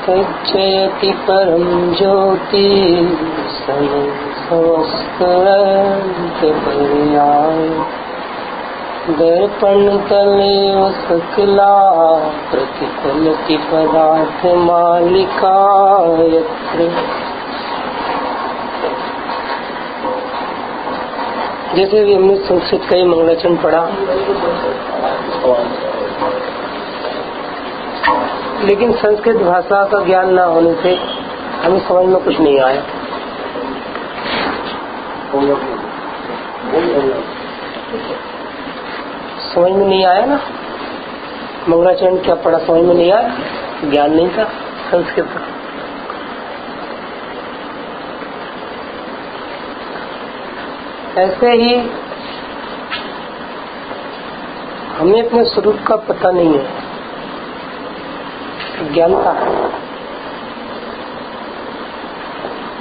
जयति परम ज्योति समस्तपर्याय दर्पण तले सकला प्रतिफलति पदार्थ मालिका यत्र। जैसे भी हमने संस्कृत का ही मंगलाचरण पढ़ा, लेकिन संस्कृत भाषा का ज्ञान ना होने से हमें समझ में कुछ नहीं आया। समझ में नहीं आया ना, मंगलाचरण क्या पढ़ा समझ में नहीं आया, ज्ञान नहीं था संस्कृत का। ऐसे ही हमें अपने स्वरूप का पता नहीं है, अज्ञानता है।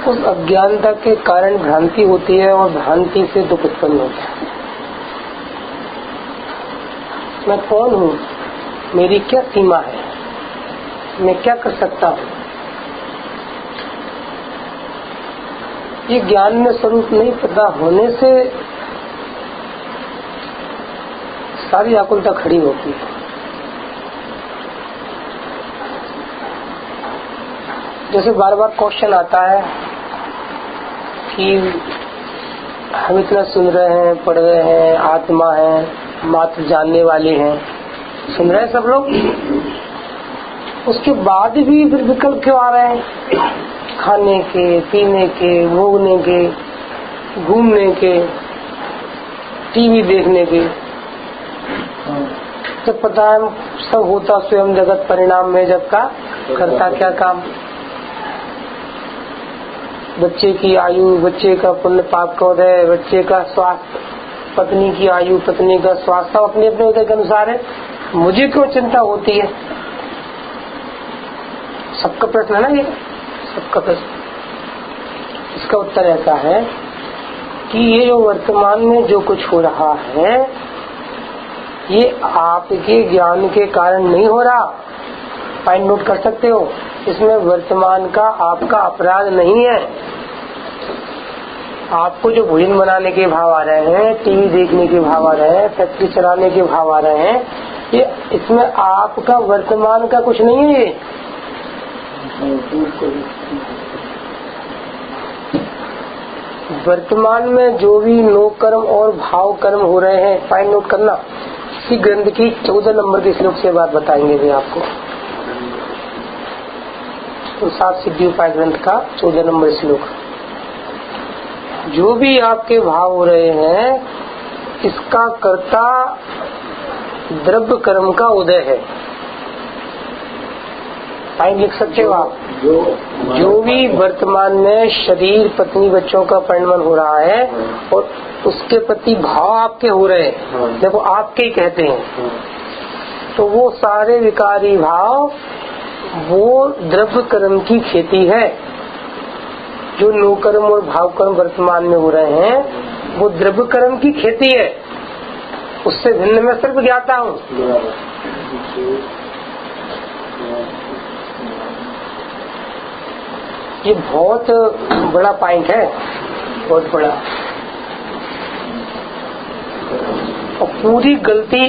उस अज्ञानता के कारण भ्रांति होती है और भ्रांति से दुख उत्पन्न होता है। मैं कौन हूँ, मेरी क्या सीमा है, मैं क्या कर सकता हूँ, ये ज्ञान में स्वरूप नहीं पता होने से सारी आकुलता खड़ी होती है। जैसे बार बार क्वेश्चन आता है कि हम इतना सुन रहे हैं, पढ़ रहे हैं, आत्मा है, मात्र जानने वाले हैं, सुन रहे हैं सब लोग, उसके बाद भी फिर विकल्प क्यों आ रहे हैं? खाने के, पीने के, भोगने के, घूमने के, टीवी देखने के। जब पता है सब होता स्वयं जगत परिणाम में, जब का करता क्या काम। बच्चे की आयु, बच्चे का पुण्य पाप का उदय, बच्चे का स्वास्थ्य, पत्नी की आयु, पत्नी का स्वास्थ्य, सब अपने अपने उदय के अनुसार है। मुझे क्यों चिंता होती है? सबका प्रश्न है ना ये, सबका प्रश्न। इसका उत्तर ऐसा है कि ये जो वर्तमान में जो कुछ हो रहा है, ये आपके ज्ञान के कारण नहीं हो रहा। पॉइंट नोट कर सकते हो, इसमें वर्तमान का आपका अपराध नहीं है। आपको जो भोजन बनाने के भाव आ रहे हैं, टीवी देखने के भाव आ रहे हैं, फैक्ट्री चलाने के भाव आ रहे हैं, ये इसमें आपका वर्तमान का कुछ नहीं है। वर्तमान में जो भी नो कर्म और भाव कर्म हो रहे हैं, पॉइंट नोट करना। इसी ग्रंथ की 14 नंबर के श्लोक से बात बताएंगे भी आपको। तो 7 सिद्धि उपाय ग्रंथ का 14 नंबर श्लोक। जो भी आपके भाव हो रहे हैं, इसका कर्ता द्रव्य कर्म का उदय है। टाइम लिख सकते हो आप। जो भी वर्तमान में शरीर, पत्नी, बच्चों का परिणमन हो रहा है और उसके प्रति भाव आपके हो रहे हैं, देखो आपके ही कहते हैं, तो वो सारे विकारी भाव वो द्रव्य कर्म की खेती है। जो नो कर्म और भाव कर्म वर्तमान में हो रहे हैं, वो द्रव्य कर्म की खेती है। उससे भिन्न मैं सिर्फ ज्ञाता हूँ। ये बहुत बड़ा पॉइंट है, बहुत बड़ा। और पूरी गलती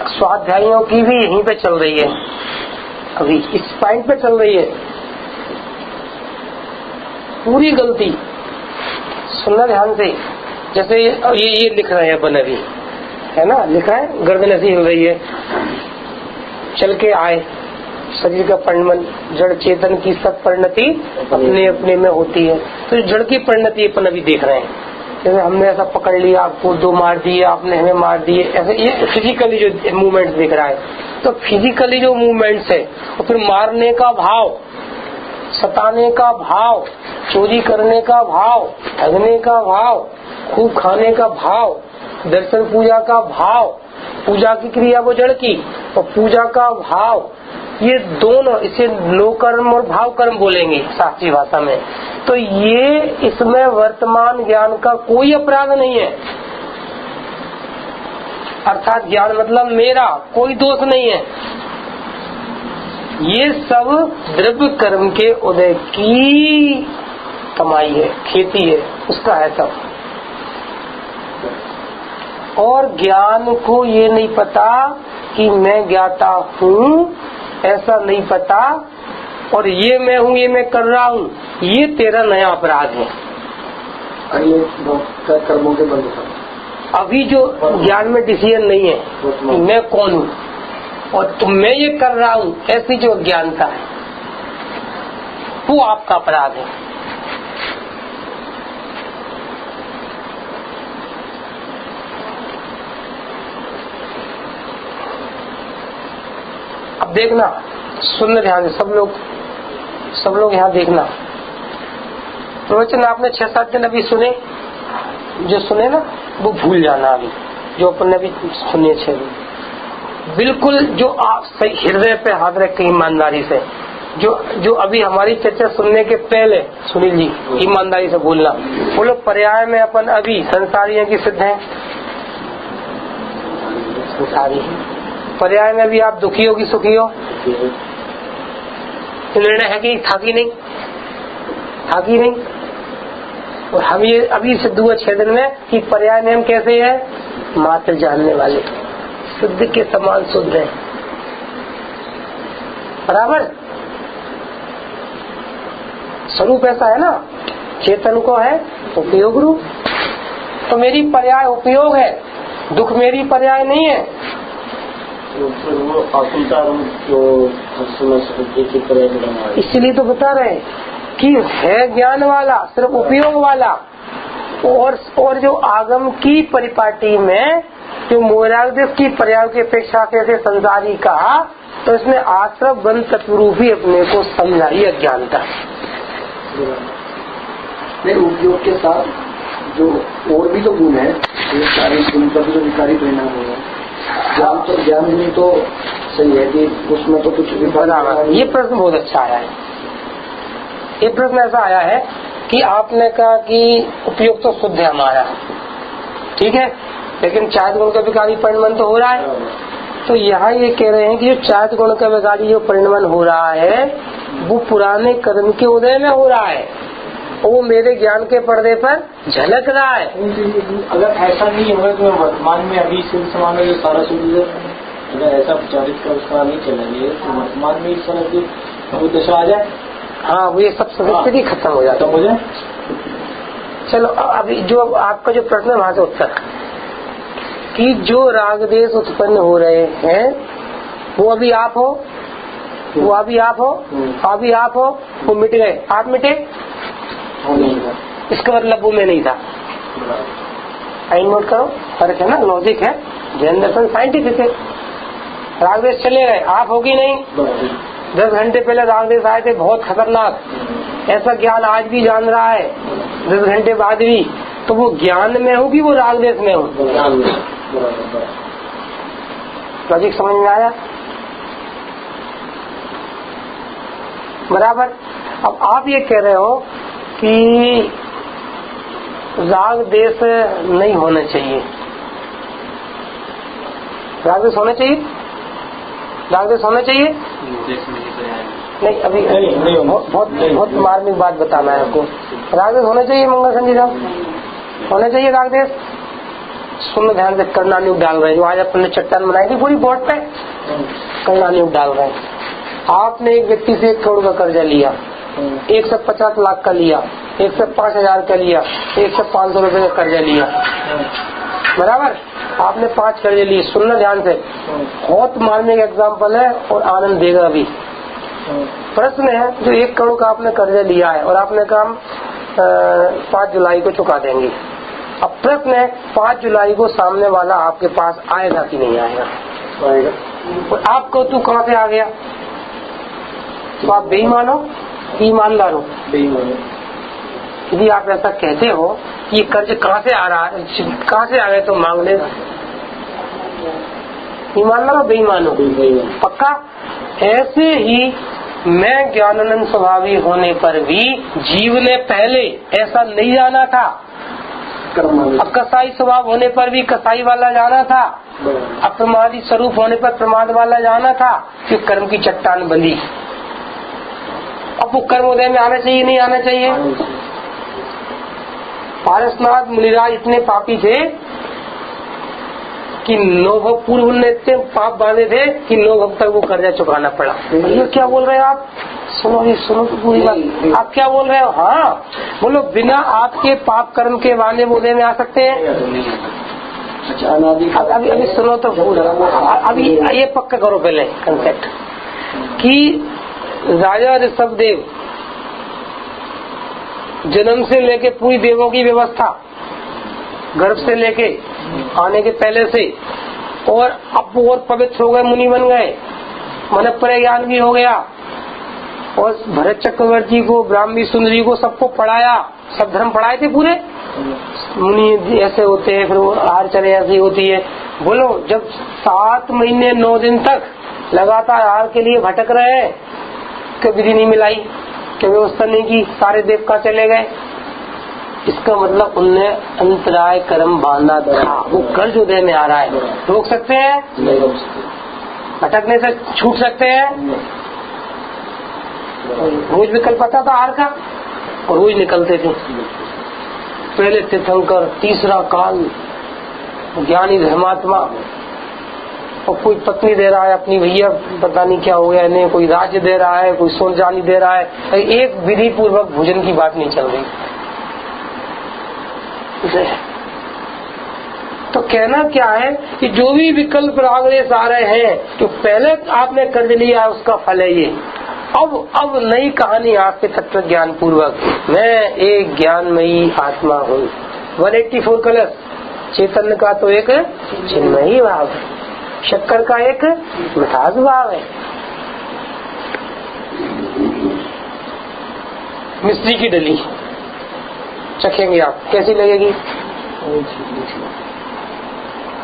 स्वाध्यायों की भी यहीं पे चल रही है, अभी इस पॉइंट पे चल रही है पूरी गलती। सुनना ध्यान से। जैसे ये लिख रहे हैं अपन अभी, है ना, लिखा है, गर्दन ऐसी हिल रही है, चल के आए, शरीर का परिणमन, जड़ चेतन की सब परिणति अपने अपने में होती है। तो जड़ की परिणति अपन अभी देख रहे हैं। जैसे हमने ऐसा पकड़ लिया, आपको 2 मार दिए, आपने हमें मार दिए, ऐसे ये फिजिकली जो मूवमेंट्स दिख रहा है। तो फिजिकली जो मूवमेंट्स है, और फिर मारने का भाव, सताने का भाव, चोरी करने का भाव, ठगने का भाव, खूब खाने का भाव, दर्शन पूजा का भाव, पूजा की क्रिया वो जड़ की, और पूजा का भाव, ये दोनों, इसे नो कर्म और भाव कर्म बोलेंगे शास्त्रीय भाषा में। तो ये इसमें वर्तमान ज्ञान का कोई अपराध नहीं है। अर्थात ज्ञान मतलब मेरा, कोई दोष नहीं है। ये सब द्रव्य कर्म के उदय की कमाई है, खेती है, उसका है सब। और ज्ञान को ये नहीं पता कि मैं ज्ञाता हूँ, ऐसा नहीं पता, और ये मैं हूँ, ये मैं कर रहा हूँ, ये तेरा नया अपराध है। कर्मों के बंद। अभी जो ज्ञान में डिसीजन नहीं है कि मैं कौन हूँ और तुम मैं ये कर रहा हूँ, ऐसी जो अज्ञानता है वो आपका अपराध है। अब देखना, सुनने ध्यान से सब लोग यहाँ देखना। प्रवचन आपने 6-7 दिन अभी सुने, जो सुने ना वो भूल जाना अभी, जो अपन ने अभी सुने 6 दिन। बिल्कुल जो आप सही हृदय पे हाथ रख के ईमानदारी से, जो अभी हमारी चर्चा सुनने के पहले सुनील जी ईमानदारी से बोलना। बोलो पर्याय में अपन अभी संसारी हैं कि सिद्ध हैं? संसारी हैं। पर्याय में भी आप दुखी हो कि सुखी हो? निर्णय है कि था कि नहीं? था कि नहीं? और हम ये अभी सिद्ध हुआ 6 दिन में कि पर्याय में हम कैसे है? मात्र जानने वाले, शुद्ध के समान शुद्ध है। बराबर स्वरूप ऐसा है ना, चेतन को है उपयोग रूप। तो मेरी पर्याय उपयोग है, दुख मेरी पर्याय नहीं है। वो आकुलता जो इसलिए तो बता रहे कि है ज्ञान वाला, सिर्फ उपयोग वाला। और जो आगम की परिपाटी में जो मोरादेश की पर्याय की अपेक्षा कैसे संसारी कहा, तो इसमें आश्रय बंद तत्वरूप ही अपने को समझाई अज्ञानता। उपयोग के साथ जो और भी तो गुण है, ये सारे गुण का भी तो विकारी परिणाम होगा। ज्ञान गुण तो सही है कि उसमें तो कुछ बराबर। ये प्रश्न बहुत अच्छा आया है। ये प्रश्न ऐसा आया है कि आपने कहा कि उपयोग तो शुद्ध है हमारा, ठीक है, लेकिन 4 गुण का विकारी परिणमन तो हो रहा है। तो यहाँ ये कह रहे हैं कि जो 4 गुण का विकारी जो परिणमन हो रहा है वो पुराने कर्म के उदय में हो रहा है, वो मेरे ज्ञान के पर्दे पर झलक रहा है। अगर ऐसा नहीं होगा तो वर्तमान में अभी सिद्ध समान में सारा सुविधा, अगर ऐसा प्रचारित कर उसका नहीं चलेंगे तो वर्तमान में इस तरह की वो दशा आ जाए। हाँ, वो ये सब स्थिति खत्म हो जाता है। चलो अभी जो आपका जो प्रश्न है वहाँ से उत्तर कि जो राग देश उत्पन्न हो रहे हैं वो अभी आप हो, वो अभी आप हो, अभी आप हो, वो मिट गए, आप मिटे, इसका मतलब वो में नहीं था। आई नोट करो, फर्क है ना, लॉजिक है, जैन दर्शन साइंटिफिक है। राग देश चले गए, आप होगी नहीं। 10 घंटे पहले राग देश आए थे, बहुत खतरनाक, ऐसा ज्ञान आज भी जान रहा है 10 घंटे बाद भी, तो वो ज्ञान में होगी, वो राग देश में हो। लॉजिक समझ में आया? बराबर। अब आप ये कह रहे हो कि राग देश नहीं होना चाहिए, राग देश होना चाहिए, राग देश होना चाहिए नहीं। अभी बहुत मार्मिक बात बताना है आपको। राग देश होना चाहिए मंगल संजी साहब, होना चाहिए राग देश। सुनो ध्यान से, करना न्यूज डाल रहे हैं, जो आज अपन ने चट्टान बनाई थी पूरी बोर्ड पे, करना न्यूज डाल रहे हैं। आपने एक व्यक्ति से 1 करोड़ का कर्जा लिया, 1 से 50 लाख का लिया, 1 से 5,000 का लिया, 1 से 500 रुपए का कर्जा लिया, बराबर। आपने 5 कर्जे लिए। सुनना ध्यान से, बहुत मार्मिक एग्जाम्पल है और आनंद देगा अभी। प्रश्न है, जो 1 करोड़ का आपने कर्जा लिया है और आपने कहा 5 जुलाई को चुका देंगे। अब प्रश्न है 5 जुलाई को सामने वाला आपके पास आएगा कि नहीं आएगा? आएगा। और आपको तू कहाँ से आ गया? तो आप बेईमान हो, ईमानदार हो? बेईमान हो। यदि आप ऐसा कहते हो कि ये कर्ज कहाँ से आ रहा है, कहाँ से आ गए, तो मांग लेगा। ईमानदार हो बेईमान हो? पक्का। ऐसे ही मैं ज्ञानानंद स्वभावी होने पर भी जीव ने पहले ऐसा नहीं जाना था कर्म मान अब कसाई स्वभाव होने पर भी कसाई वाला जाना था, अप्रमादी स्वरूप होने पर प्रमाद वाला जाना था, फिर कर्म की चट्टान बंधी। अब वो कर्म उदय में आना चाहिए नहीं आना चाहिए? पारसनाथ मुनिराज इतने पापी थे कि 9 भव पूर्व ने इतने पाप बांधे थे कि 9 भव तक वो कर्जा चुकाना पड़ा। ये क्या बोल रहे हो आप? सुनो ये सुनो तो पूरी बात। आप क्या बोल रहे हो? हाँ बोलो, बिना आपके पाप कर्म के वाले उदय में आ सकते हैं? अच्छा अनादि अभी सुनो तो पूरा, अभी ये पक्का करो पहले कंसेप्ट कि राजा ऋषभदेव जन्म से लेके पूरी देवों की व्यवस्था, गर्भ से लेके आने के पहले से, और अब और पवित्र हो गए, मुनि बन गए, मन ज्ञान भी हो गया, और भरत चक्रवर्ती को, ब्राह्मी सुंदरी को सबको पढ़ाया, सब धर्म पढ़ाए थे पूरे। मुनि ऐसे होते हैं, फिर वो आहारचर्या ऐसी होती है। बोलो, जब 7 महीने 9 दिन तक लगातार आहार के लिए भटक रहे हैं, कभी विधि नहीं मिलाई, कभी व्यवस्था नहीं की, सारे देव का चले गए, इसका मतलब उनने अंतराय कर्म बांधा था। वो कर्ज उदय में आ रहा है, रोक सकते हैं? भटकने से छूट सकते हैं? रोज विकल्प आता था आहार का और रोज निकलते थे। पहले तीर्थंकर, तीसरा काल, ज्ञानी धर्मात्मा, और कोई पत्नी दे रहा है अपनी, भैया पता नहीं क्या हो गया इन्हें, कोई राज्य दे रहा है, कोई सोन चांदी दे रहा है, एक विधि पूर्वक भोजन की बात नहीं चल रही। तो कहना क्या है कि जो भी विकल्प रागदेश आ रहे हैं, तो पहले आपने कर्ज लिया उसका फल है ये। अब नई कहानी आपके तत्व ज्ञान पूर्वक, मैं एक ज्ञानमयी आत्मा हूँ। 184 कलश, चैतन्य का तो एक चिन्मयी भाव है, शक्कर का एक मिठास भाव है। मिश्री की डली चखेंगे आप, कैसी लगेगी?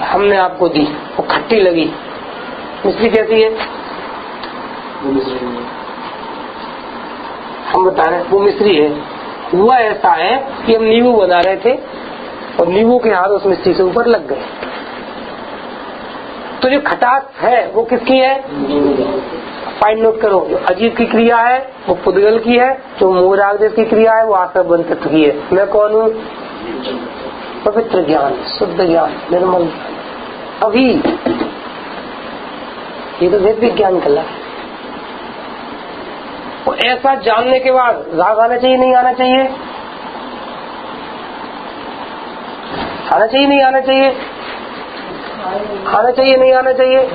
हमने आपको दी, वो खट्टी लगी। मिश्री कैसी है? हम बता रहे हैं वो मिश्री है। हुआ ऐसा है कि हम नींबू बना रहे थे और नींबू के हाथ उस मिश्री से ऊपर लग गए, तो जो खटास है वो किसकी है? फाइन नोट करो, जो अजीत की क्रिया है वो पुद्गल की है, जो मोहरागदेश की क्रिया है वो आसवन तत्व की है। मैं कौन हूँ? पवित्र ज्ञान, शुद्ध ज्ञान, निर्मल। अभी ये तो वेद विज्ञान कला है। तो ऐसा जानने के बाद राग आना चाहिए नहीं आना चाहिए? आना चाहिए नहीं आना चाहिए? आना चाहिए नहीं आना चाहिए?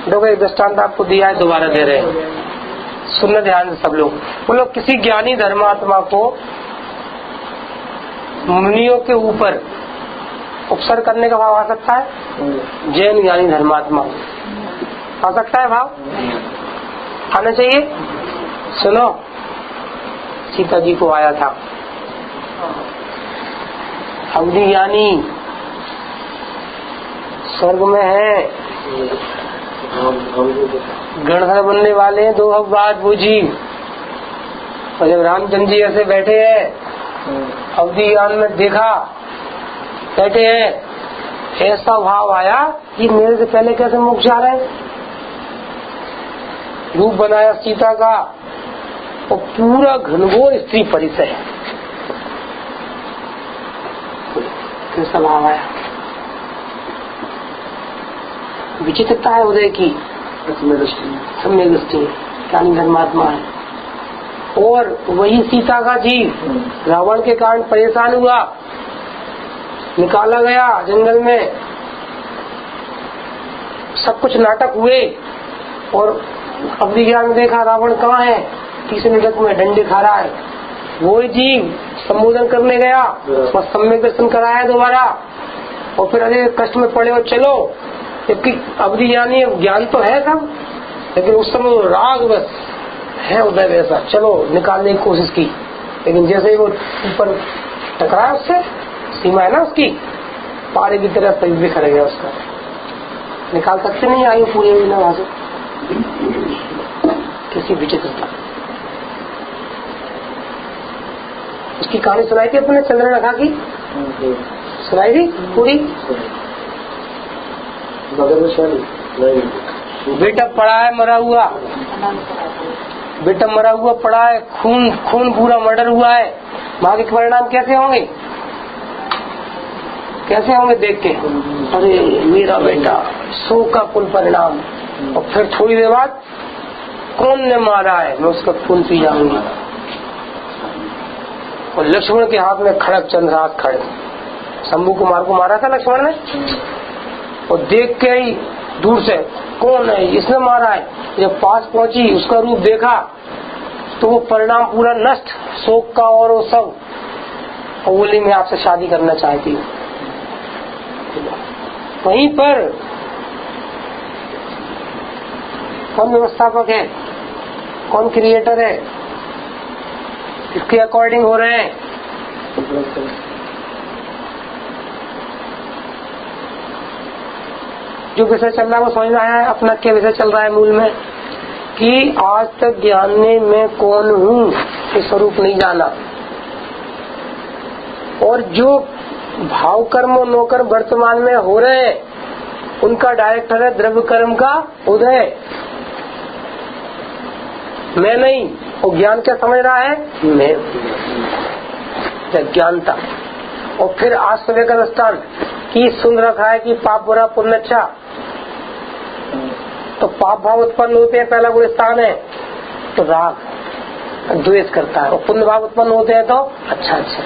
देखो एक दृष्टांत आपको दिया है, दोबारा दे रहे हैं, सुनना ध्यान से सब लोग। बोलो, किसी ज्ञानी धर्मात्मा को मुनियों के ऊपर उपसर्ग करने का भाव आ सकता है? जैन ज्ञानी धर्मात्मा आ सकता है भाव? आना चाहिए? सुनो, सीता जी को आया था अवधि ज्ञानी, स्वर्ग में है, गणधर बनने वाले हैं 2 हफ्ते बाद वो जीव। और जब रामचंद्र जी ऐसे बैठे हैं, अवधि ज्ञान में देखा बैठे हैं, ऐसा भाव आया कि मेरे से पहले कैसे मोक्ष जा रहे हैं। रूप बनाया सीता का और पूरा घनघोर स्त्री परिचय, कैसा भाव आया। विचित्रता है उदय की, सम्यक दृष्टि, ज्ञानी धर्मात्मा है। और वही सीता का जीव रावण के कारण परेशान हुआ, निकाला गया जंगल में, सब कुछ नाटक हुए, और अवधि ज्ञान में देखा रावण कहाँ है, तीसरे निगत में डंडे खा रहा है। वो जीव संबोधन करने गया और सम्यक दर्शन कराया दोबारा, और फिर अरे कष्ट में पड़े और चलो, जबकि अवधि ज्ञानी ज्ञान तो है सब, लेकिन उस समय वो राग बस है उदय वैसा, चलो निकालने की कोशिश की, लेकिन जैसे ही वो ऊपर टकराया उससे, सीमा है ना उसकी, पारे की तरह पैर बिखर गया उसका, निकाल सकते नहीं आयु पूरी हुई ना वहां से। किसी विचित्रता। उसकी कहानी सुनाई थी अपने चंद्रलेखा की, सुनाई दी पूरी? बेटा पड़ा है मरा हुआ, बेटा मरा हुआ पड़ा है, खून खून पूरा मर्डर हुआ है, भाग्य के परिणाम कैसे होंगे? कैसे होंगे देख के? अरे मेरा बेटा, शोक का कुल परिणाम। और फिर थोड़ी देर बाद कौन ने मारा है, मैं उसका खून पी जाऊंगी। और लक्ष्मण के हाथ में खड़ग चंद्रहास खड़े, शंभू कुमार को मारा था लक्ष्मण ने, और देख के ही दूर से कौन है, इसने मारा है। जब पास पहुंची, उसका रूप देखा, तो वो परिणाम पूरा नष्ट, शोक का और वो सब। और बोली मैं आपसे शादी करना चाहती हूँ। वहीं पर कौन व्यवस्थापक है, कौन क्रिएटर है, किसके अकॉर्डिंग हो रहे हैं? जो विषय चल रहा है वो समझ में आया है अपना क्या विषय चल रहा है मूल में, कि आज तक जानने में कौन हूँ ये स्वरूप नहीं जाना। और जो भाव कर्म और नौकर वर्तमान में हो रहे हैं, उनका डायरेक्टर है द्रव्य कर्म का उदय, मैं नहीं। और ज्ञान क्या समझ रहा है? मैं, ज्ञानता। और फिर आज सुबह का दृष्टांत कि सुन रखा है कि पाप बुरा पुण्य अच्छा, तो पाप भाव उत्पन्न होते हैं, पहला वो स्थान है, तो राग द्वेष करता है। और पुण्य भाव उत्पन्न होते हैं तो अच्छा अच्छा,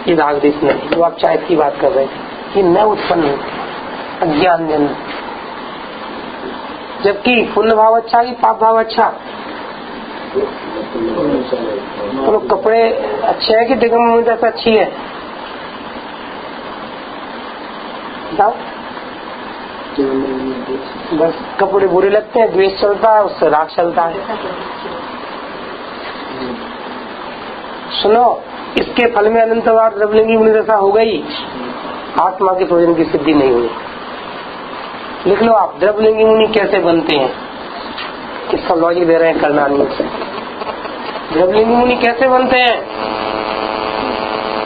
ये राग देश में जो आप चाय की बात कर रहे थे कि न उत्पन्न होते अज्ञान जन, जबकि पुण्य भाव अच्छा कि पाप भाव अच्छा? तो कपड़े अच्छे हैं कि दिगम में जैसा अच्छी है? बताओ। बस कपड़े बुरे लगते हैं, द्वेष चलता है, उससे राग चलता है। सुनो, इसके फल में अनंतवार द्रवलिंगी मुनि दशा हो गई, आत्मा के प्रयोजन की सिद्धि नहीं हुई। लिख लो आप, द्रवलिंगी मुनि कैसे बनते हैं, इसका लॉजिक दे रहे हैं करनानी से। द्रवलिंगी मुनि कैसे बनते हैं?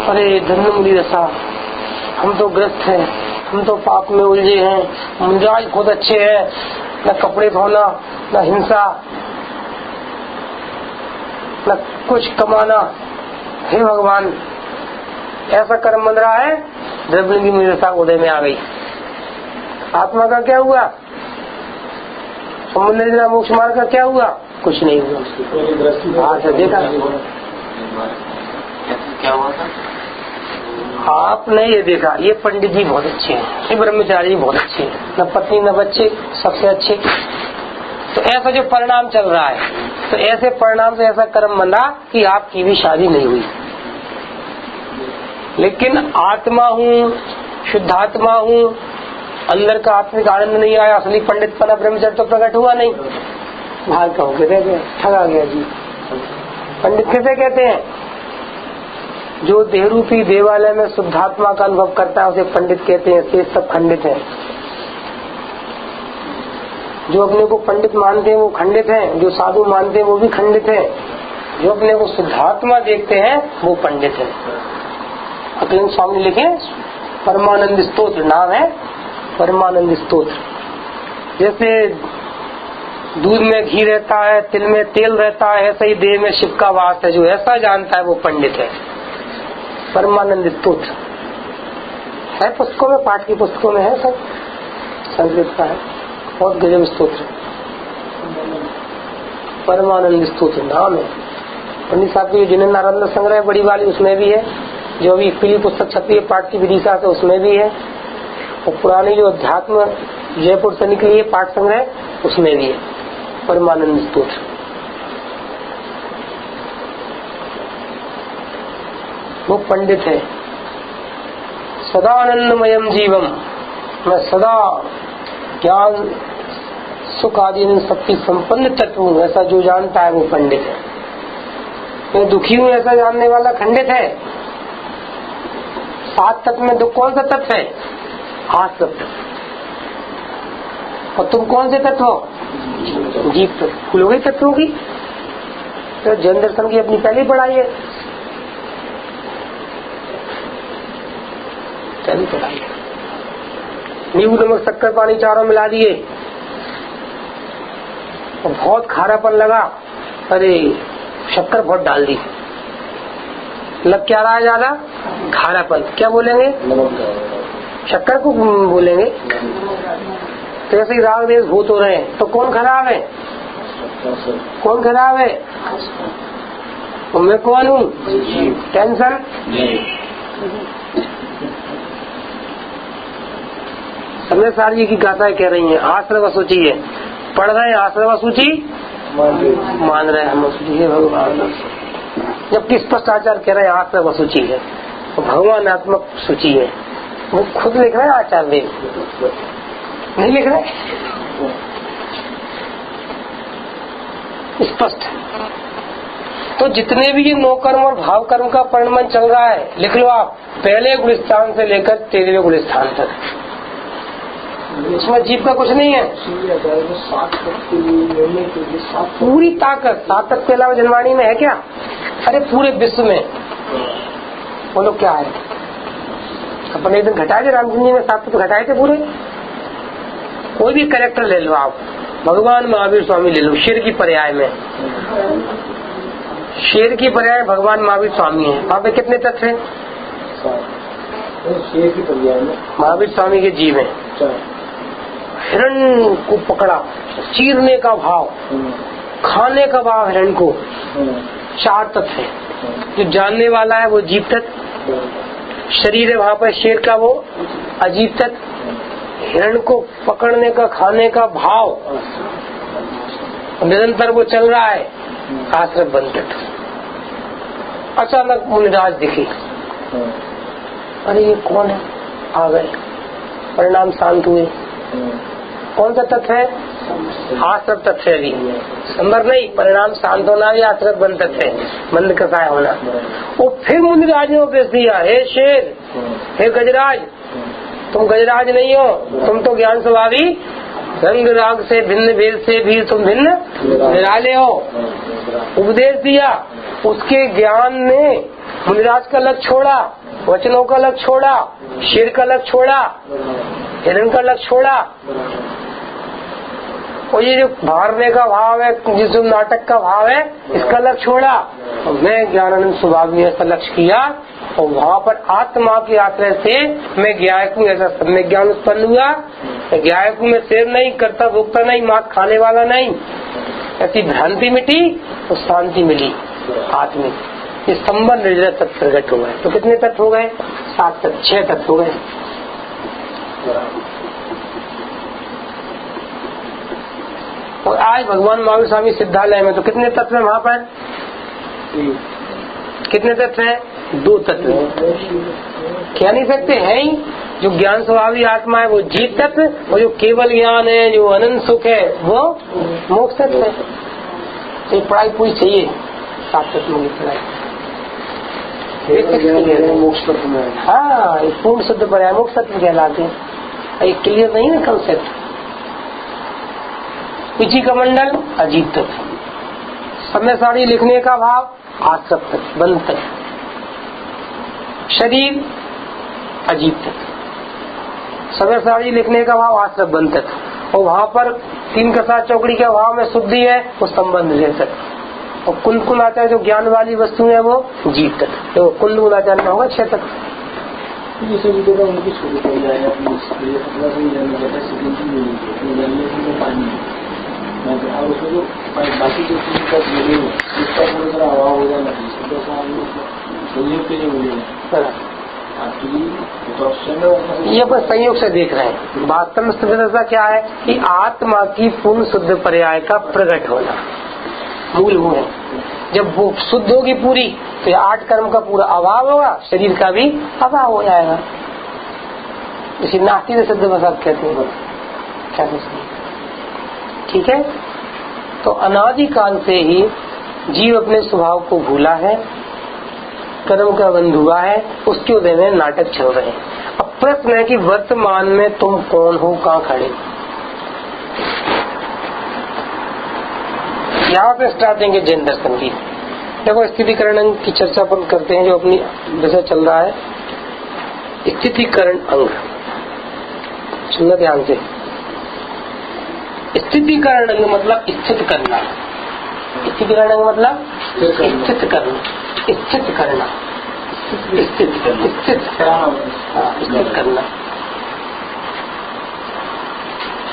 अरे धन्य मुनि दशा, हम तो ग्रस्त हैं, हम तो पाप में उलझे हैं, मिजाज बहुत अच्छे हैं, न कपड़े धोना, न हिंसा, न कुछ कमाना, हे भगवान ऐसा कर्म बन रहा है। द्रवलिंगी मुनि दशा उदय में आ गई। आत्मा का क्या हुआ? समुद्र मोक्ष मार्ग का क्या हुआ? कुछ नहीं हुआ। हाँ देखा क्या हुआ था? आपने ये देखा, ये पंडित जी बहुत अच्छे हैं, ये ब्रह्मचारी बहुत अच्छे हैं, न पत्नी न बच्चे, सबसे अच्छे। तो ऐसा जो परिणाम चल रहा है, तो ऐसे परिणाम से ऐसा कर्म बना कि आपकी भी शादी नहीं हुई। लेकिन आत्मा हूँ, शुद्धात्मा हूँ, अंदर का आत्मिक आनंद नहीं आया, असली पंडितपना ब्रह्मचर्य तो प्रकट हुआ नहीं। भाग कहोगे ठगा गया जी। पंडित किसे कहते हैं? जो देहरूपी देवालय में शुद्धात्मा का अनुभव करता है उसे पंडित कहते हैं। शेष सब खंडित है। जो अपने को पंडित मानते हैं वो खंडित हैं, जो साधु मानते हैं वो भी खंडित हैं, जो अपने को शुद्धात्मा देखते हैं वो पंडित है। अखिलेश स्वामी लिखे परमानंद स्तोत्र, नाम है परमानंद स्तोत्र। जैसे दूध में घी रहता है, तिल में तेल रहता है, ऐसा ही देह में शिव का वास है। जो ऐसा जानता है वो पंडित है। परमानंद स्तोत्र है, पुस्तकों में, पाठ की पुस्तकों में है, सब संस्कृत का है, बहुत गजब स्तोत्र। परमानंद स्तोत्र नाम है। पंडित साहब की जिन्हें नारायण संग्रह बड़ी वाली उसमें भी है, जो अभी पीली पुस्तक छपी है पाठ की विदिशा से उसमें भी है, और पुरानी जो अध्यात्म जयपुर से निकली है पाठ संग्रह उसमें भी है परमानंद स्तोत्र। वो पंडित है। सदा आनंदमयम जीवम, मैं सदा ज्ञान सुख आदि सबकी संपन्न तत्व हूँ, ऐसा जो जानता है वो पंडित है। मैं दुखी हूँ ऐसा जानने वाला खंडित है। 7 तत्व में दुख कौन सा तत्व है? 8 तत्व। और तुम कौन से तत्व हो? जीव तत्व। भूल गई तत्वों की? तो जैन दर्शन की अपनी पहली पढ़ाई है। इत्यादि चढ़ाई। नींबू नमक शक्कर पानी चारों मिला दिए और बहुत खारापन लगा, अरे शक्कर बहुत डाल दी, लग क्या रहा है ज्यादा खारापन, क्या बोलेंगे? शक्कर को बोलेंगे। तो ऐसे ही राग देश भूत हो रहे हैं, तो कौन खराब है? कौन खराब है? तो मैं कौन हूँ? टेंशन। समय सारी की गाथाएं कह रही हैं आश्रव सूची है, पढ़ रहे हैं आश्रव सूची, मान रहे हैं हम सूची है भगवान, जबकि स्पष्ट आचार्य कह रहे हैं आश्रव सूची है, तो भगवानात्मक सूची है। वो खुद लिख रहे हैं आचार्य, नहीं लिख रहे, स्पष्ट। तो जितने भी ये नौ कर्म और भाव कर्म का परिणमन चल रहा है, लिख लो आप, पहले गुण स्थान से लेकर 13वें गुण स्थान तक, इसमें जीव का कुछ नहीं है। पूरी ताकत 7 तक के अलावा जनवाणी में है क्या? अरे पूरे विश्व में बोलो क्या है? अपन एक दिन घटाए थे रामचंद्र जी ने 7 तक घटाए थे पूरे। कोई भी कैरेक्टर ले लो आप, भगवान महावीर स्वामी ले लो, शेर की पर्याय में, शेर की पर्याय भगवान महावीर स्वामी है, वहाँ पे कितने तत्व हैं? शेर की पर्याय में महावीर स्वामी के जीव है। हिरण को पकड़ा, चीरने का भाव, खाने का भाव हिरण को, 4 तत्व है। जो जानने वाला है वो जीव तत्व, शरीर है वहाँ पर शेर का वो अजीव तत्व, हिरण को पकड़ने का खाने का भाव निरंतर वो चल रहा है, आश्रम बंधट। अचानक मुनिराज दिखी, अरे ये कौन है? आ गए, परिणाम शांत हुए। कौन सा तत्व है? आश्रम तत्व है, अभी संबर नहीं, परिणाम शांत होना भी आश्रम बंध तत्व है, मंद कसाय होना। और फिर मुनिराज ने उपदेश दिया, हे शेर, हे गजराज, तुम गजराज नहीं हो, तुम तो ज्ञान स्वभावी, रंग राग से भिन्न भेद से भी तुम भिन्न निराले हो। उपदेश दिया, उसके ज्ञान ने मुनिराज का लक्ष्य छोड़ा, वचनों का लक्ष्य छोड़ा, शेर का लक्ष्य छोड़ा, हिरण का लक्ष्य छोड़ा। और ये जो मारने का भाव है, जिस नाटक का भाव है, इसका लक्ष्य छोड़ा, तो मैं ज्ञानानंद स्वभावी ऐसा लक्ष्य किया, और वहाँ पर आत्मा के आश्रय से मैं ज्ञायक हूँ ऐसा सम्यक ज्ञान उत्पन्न हुआ। ज्ञायक हूँ मैं, शेर नहीं, करता भोगता नहीं, मांस खाने वाला नहीं, ऐसी भ्रांति मिटी तो शांति मिली आत्मिक। ये संबंध निर्जर तत्व प्रकट हो गए। तो कितने तत्व हो गए? 7 तत्व, 6 तत्व हो गए। और आज भगवान महावीर स्वामी सिद्धालय में तो कितने तत्व है? वहाँ पर कितने तत्व है? 2 तत्व। कह नहीं सकते हैं ही, जो ज्ञान स्वभावी आत्मा है वो जीव तत्व, और जो केवल ज्ञान है, जो अनंत सुख है, वो मोक्ष तत्व है। तो ये पढ़ाई पूरी चाहिए, 7 तत्व की पढ़ाई। मोक्ष तत्व में, हाँ, ये पूर्ण शुद्ध पर्याय मोक्ष तत्व कहलाते हैं। ये क्लियर नहीं है कंसेप्ट। पिछी का मंडल अजीब तत्व, समय सारी लिखने का भाव आश्रम तत्व, बंध तत्व, शरीर अजीब तत्व, समय सारी लिखने का भाव आश्रम बंध तत्व, और वहाँ पर 3 का 7 चौकड़ी के भाव में शुद्धि है, वो संबंध रह तत्व, और कुंद कुलाचार जो ज्ञान वाली वस्तु है वो जीव तत्व। तो कुंद कुलाचार में होगा 6 तत्व। जैसे उनकी शुरू हो जाए और उसमें जो बाकी जो उसका पूरा अभाव हो जाए, ये बस संयोग से देख रहे हैं। वास्तव में शुद्धता क्या है कि आत्मा की पूर्ण शुद्ध पर्याय का प्रकट होना मूल वो है। जब वो शुद्ध होगी पूरी, तो 8 कर्म का पूरा अभाव होगा, शरीर का भी अभाव हो जाएगा। इसी नास्ती से सिद्ध वसात कहते हैं। क्या ठीक है? तो अनादिकाल से ही जीव अपने स्वभाव को भूला है, कर्म का बंध हुआ है, उसके उदय में नाटक चल रहे हैं। अब प्रश्न है कि वर्तमान में तुम कौन हो, कहाँ खड़े? यहाँ पे स्टार्टिंग है जैन दर्शन की। देखो स्थितिकरण की चर्चा पर करते हैं, जो अपनी विषय चल रहा है। स्थितिकरण अंग। सुनना ध्यान से। स्थितिकरण अंग मतलब स्थित करना। स्थितिकरण अंग मतलब स्थित करना, स्थित करना, स्थित करना।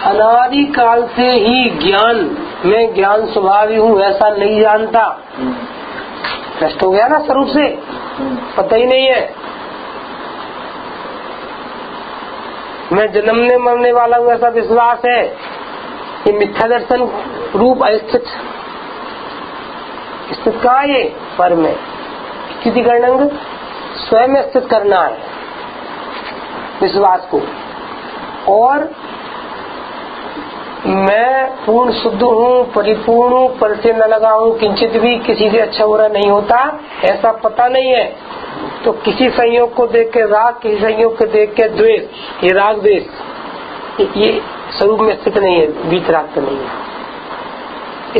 अनादि काल से ही ज्ञान, मैं ज्ञान स्वभावी हूँ ऐसा नहीं जानता। नष्ट हो गया ना स्वरूप से, पता ही नहीं है। मैं जन्मने मरने वाला हूँ ऐसा विश्वास है। ये मिथ्या दर्शन रूप अस्थित, स्थित कहाँ है? ये पर में। स्थितिकरण अंग स्वयं स्थित करना है विश्वास को। और मैं पूर्ण शुद्ध हूँ, परिपूर्ण हूँ, पर से न लगा हूँ, किंचित भी किसी से अच्छा बुरा नहीं होता ऐसा पता नहीं है। तो किसी संयोग को देख के राग, किसी संयोग को देख के द्वेष, ये राग द्वेष ये स्वरूप में स्थित नहीं है, वीतराग तो नहीं है।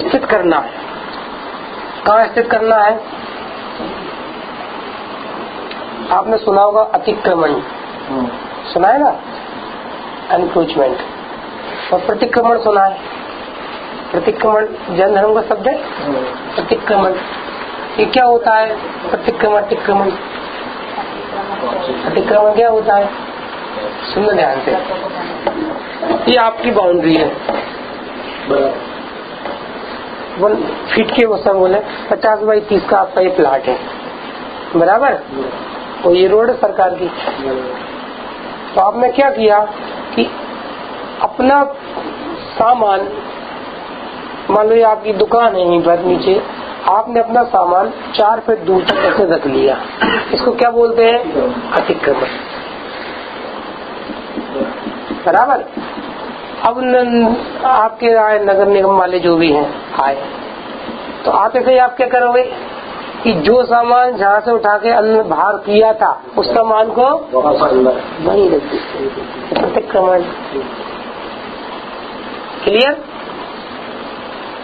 स्थित करना है। कहाँ स्थित करना है? आपने सुना होगा अतिक्रमण, सुना है ना? एनक्रोचमेंट। और प्रतिक्रमण सुना है? प्रतिक्रमण जैन धर्म का शब्द है। प्रतिक्रमण ये क्या होता है? प्रतिक्रमण, अतिक्रमण, अतिक्रमण क्या होता है? सुनना ध्यान से। ये आपकी बाउंड्री है 1 फीट के, वो सब बोले 50 बाई 30 का आपका ये प्लाट है, बराबर। और ये रोड है सरकार की। तो आपने क्या किया कि अपना सामान, मान लो ये आपकी दुकान है यहीं पर नीचे, आपने अपना सामान 4 फीट दूर तक ऐसे रख लिया, इसको क्या बोलते हैं? अतिक्रमण, बराबर। अब आपके आए नगर निगम वाले जो भी हैं आए, तो आप ऐसे आप क्या करोगे कि जो सामान जहाँ से उठा के अंदर बाहर किया था उस सामान को वहीं रख दीजिए। अतिक्रमण। क्लियर?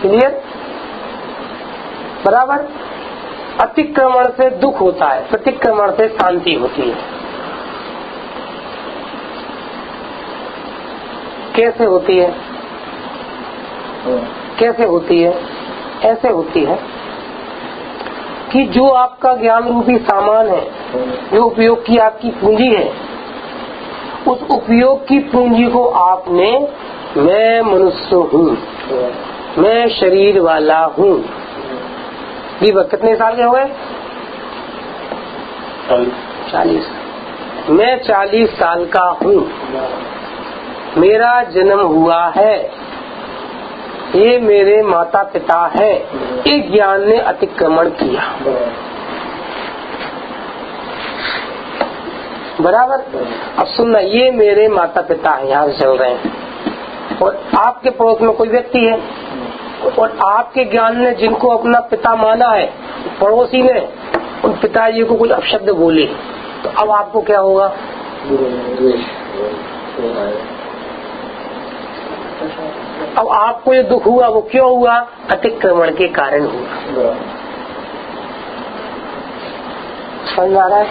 क्लियर? बराबर। अतिक्रमण से दुख होता है, प्रतिक्रमण से शांति होती है। कैसे होती है? कैसे होती है? ऐसे होती है कि जो आपका ज्ञान रूपी सामान है, जो उपयोग की आपकी पूंजी है, उस उपयोग की पूंजी को आपने मैं मनुष्य हूँ, मैं शरीर वाला हूँ। दीपक कितने साल के हुए? 40। मैं 40 साल का हूँ, मेरा जन्म हुआ है, ये मेरे माता पिता है। एक ज्ञान ने अतिक्रमण किया, बराबर। अब सुनना, ये मेरे माता पिता है, यहाँ से चल रहे हैं, और आपके पड़ोस में कोई व्यक्ति है, और आपके ज्ञान ने जिनको अपना पिता माना है, पड़ोसी ने उन पिताजी को कुछ अपशब्द बोले, तो अब आपको क्या होगा? अब आपको ये दुख हुआ, वो क्यों हुआ? अतिक्रमण के कारण हुआ। समझ आ रहा है?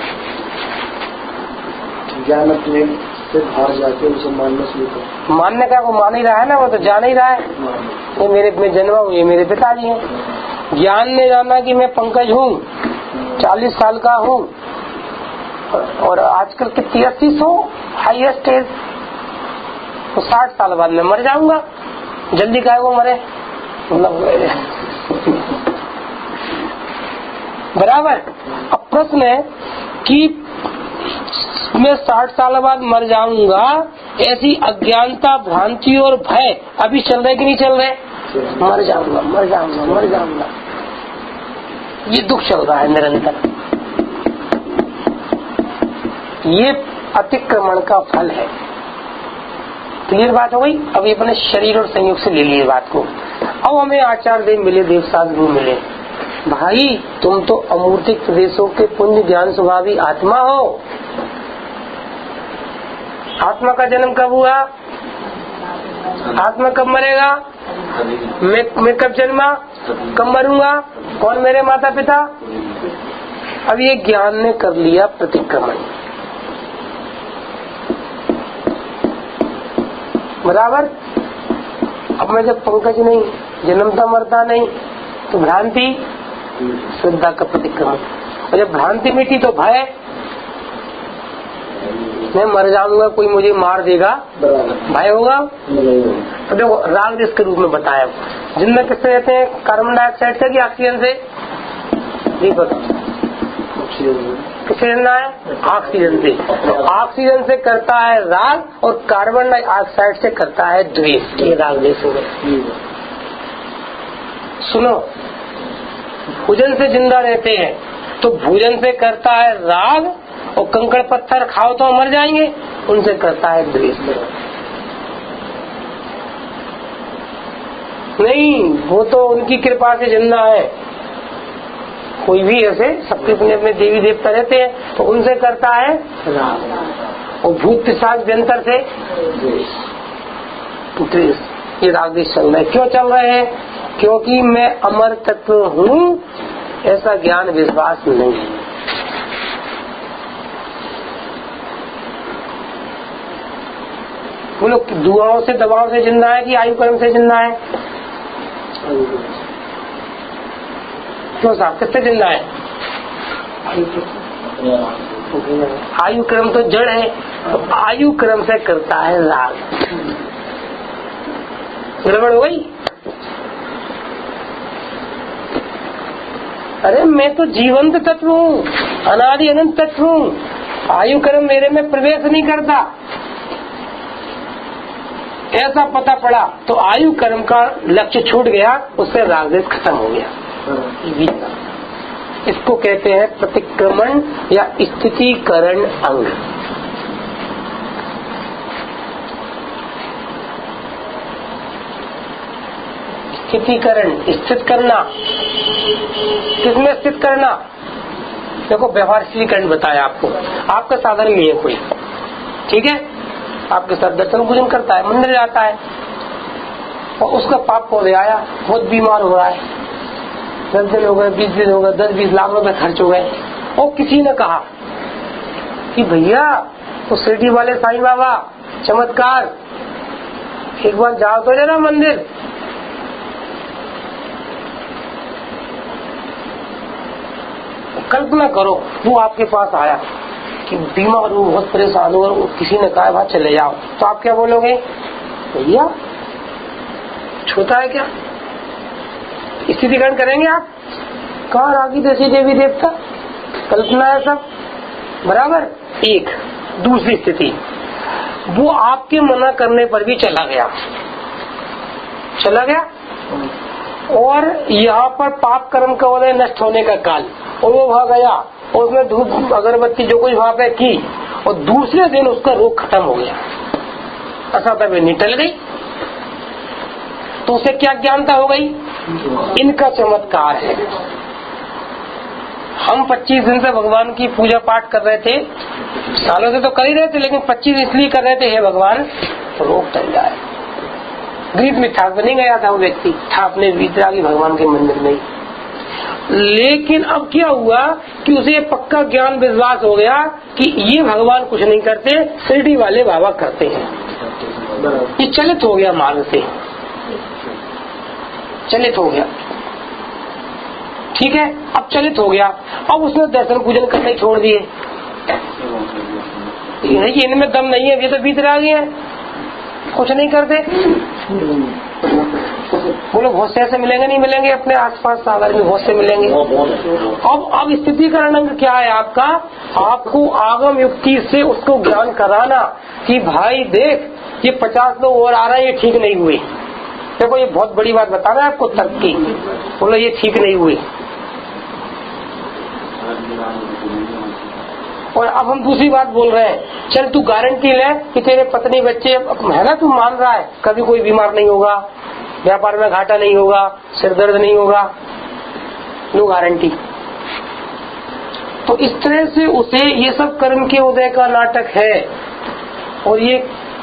ज्ञान अपने से बाहर जाके उसे मानना शुरू कर। मानने का वो मान ही रहा है ना, वो तो जान ही रहा है। ये मेरे में जन्मा हूँ, ये मेरे पिताजी हैं। ज्ञान ने जाना कि मैं पंकज हूँ, 40 साल का हूँ, और आजकल कितनी 80 हाईएस्ट एज, तो 60 साल बाद मैं मर जाऊंगा। जल्दी काहे वो मरे? बराबर। अब प्रश्न है कि मैं 60 साल बाद मर जाऊंगा, ऐसी अज्ञानता, भ्रांति और भय अभी चल रहे कि नहीं चल रहे? मर जाऊंगा, मर जाऊंगा, मर जाऊंगा, ये दुख चल रहा है निरंतर। ये अतिक्रमण का फल है। क्लियर बात हो गई? अब ये अपने शरीर और संयोग से ले लिए बात को। अब हमें आचार्य देव मिले, देवसाद गुरु मिले। भाई तुम तो अमूर्तिक प्रदेशों के पुण्य ज्ञान स्वभावी आत्मा हो। आत्मा का जन्म कब हुआ? आत्मा कब मरेगा? मैं कब जन्मा, कब मरूंगा? कौन मेरे माता पिता? अब ये ज्ञान ने कर लिया प्रतिक्रमण। बराबर। अब मैं जब पंकज नहीं, जन्मता मरता नहीं, तो भ्रांति श्रद्धा का प्रतिक्रमण। और जब भ्रांति मिटी तो भय, मैं मर जाऊंगा, कोई मुझे मार देगा, भय होगा। तो देखो राग देश के रूप में बताया। जिनमें किससे रहते हैं, कार्बन डाइऑक्साइड से कि ऑक्सीजन से? दीपक किससे रहना है? ऑक्सीजन से। तो ऑक्सीजन से करता है राग और कार्बन डाइऑक्साइड से करता है द्वेष। ये राग देश हो गए। सुनो, भोजन से जिंदा रहते हैं तो भोजन से करता है राग, और कंकड़ पत्थर खाओ तो मर जाएंगे, उनसे करता है द्वेष। नहीं, वो तो उनकी कृपा से जिंदा है। कोई भी ऐसे सबके अपने अपने देवी देवता रहते हैं तो उनसे करता है राग, और भूत पिशाच व्यंतर से द्वेष। ये राग द्वेष चल रहा है। क्यों चल रहे हैं? क्योंकि मैं अमर तत्व हूँ ऐसा ज्ञान विश्वास नहीं है। बोलो, दुआओं से दबाव से जिंदा है कि आयु कर्म से जिंदा है? क्यों साहब, किससे जिंदा है? आयु क्रम तो जड़ है, तो आयु क्रम से करता है राग। गड़बड़ हो गई? अरे मैं तो जीवंत तत्व हूँ, अनादि अनंत तत्व हूँ, आयु क्रम मेरे में प्रवेश नहीं करता, ऐसा पता पड़ा तो आयु कर्म का लक्ष्य छूट गया, उससे राग द्वेष खत्म हो गया। इसको कहते हैं प्रतिक्रमण या स्थितीकरण अंग। स्थितीकरण, स्थित करना। किसमें स्थित करना? देखो, व्यवहार स्थितीकरण बताया आपको। आपका साधन नहीं है कोई, ठीक है, आपके साथ दर्शन पूजन करता है, मंदिर जाता है, और उसका पाप पौधे आया, बहुत बीमार हो रहा है, 10 दिन हो गए, 20 दिन हो गए, 10-20 लाख रुपए खर्च हो गए, और किसी ने कहा कि भैया वो शिरडी वाले साईं बाबा चमत्कार, एक बार जाओ तो जरा मंदिर। कल्पना करो, वो आपके पास आया कि बीमार हो, बहुत परेशान हो, और किसी ने कहा वहां चले जाओ, तो आप क्या बोलोगे? भैया छोटा है क्या? स्थितिकरण करेंगे आप? कहाँ रागी देसी देवी देवता, कल्पना है सब, बराबर। एक दूसरी स्थिति, वो आपके मना करने पर भी चला गया, और यहाँ पर पाप कर्म का उदय नष्ट होने का काल, और वो वहां गया और उसने धूप अगरबत्ती जो कुछ वहां पे की, और दूसरे दिन उसका रोग खत्म हो गया, असता में निकल गई, तो उसे क्या ज्ञानता हो गई? इनका चमत्कार है। हम 25 दिन से भगवान की पूजा पाठ कर रहे थे, सालों से तो कर ही रहे थे, लेकिन 25 इसलिए कर रहे थे, हे भगवान रोग टल जाए। ग्रीस में ठाक नहीं गया था वो व्यक्ति, था अपने वीतरागी भगवान के मंदिर में, लेकिन अब क्या हुआ कि उसे पक्का ज्ञान विश्वास हो गया कि ये भगवान कुछ नहीं करते, शिरडी वाले बाबा करते हैं। ये चलित हो गया, मार्ग से चलित हो गया, ठीक है, अब चलित हो गया। अब उसने दर्शन पूजन करने छोड़ दिए, ये इनमें दम नहीं है, ये तो वीतरागी है, कुछ नहीं करते। बोलो बहुत से ऐसे मिलेंगे, नहीं मिलेंगे? अपने आसपास सागर में बहुत से मिलेंगे। अब स्थितिकरण अंग क्या है आपका? आपको आगम युक्ति से उसको ज्ञान कराना कि भाई देख, ये 50 लोग और आ रहे हैं, ये ठीक नहीं हुए। देखो, ये बहुत बड़ी बात बता रहा है आपको तर्क की। बोलो ये ठीक नहीं हुई। और अब हम दूसरी बात बोल रहे हैं, चल तू गारंटी ले कि तेरे पत्नी बच्चे है ना, तू मान रहा है कभी कोई बीमार नहीं होगा, व्यापार में घाटा नहीं होगा, सिर दर्द नहीं होगा, नो गारंटी। तो इस तरह से उसे ये सब कर्म के उदय का नाटक है, और ये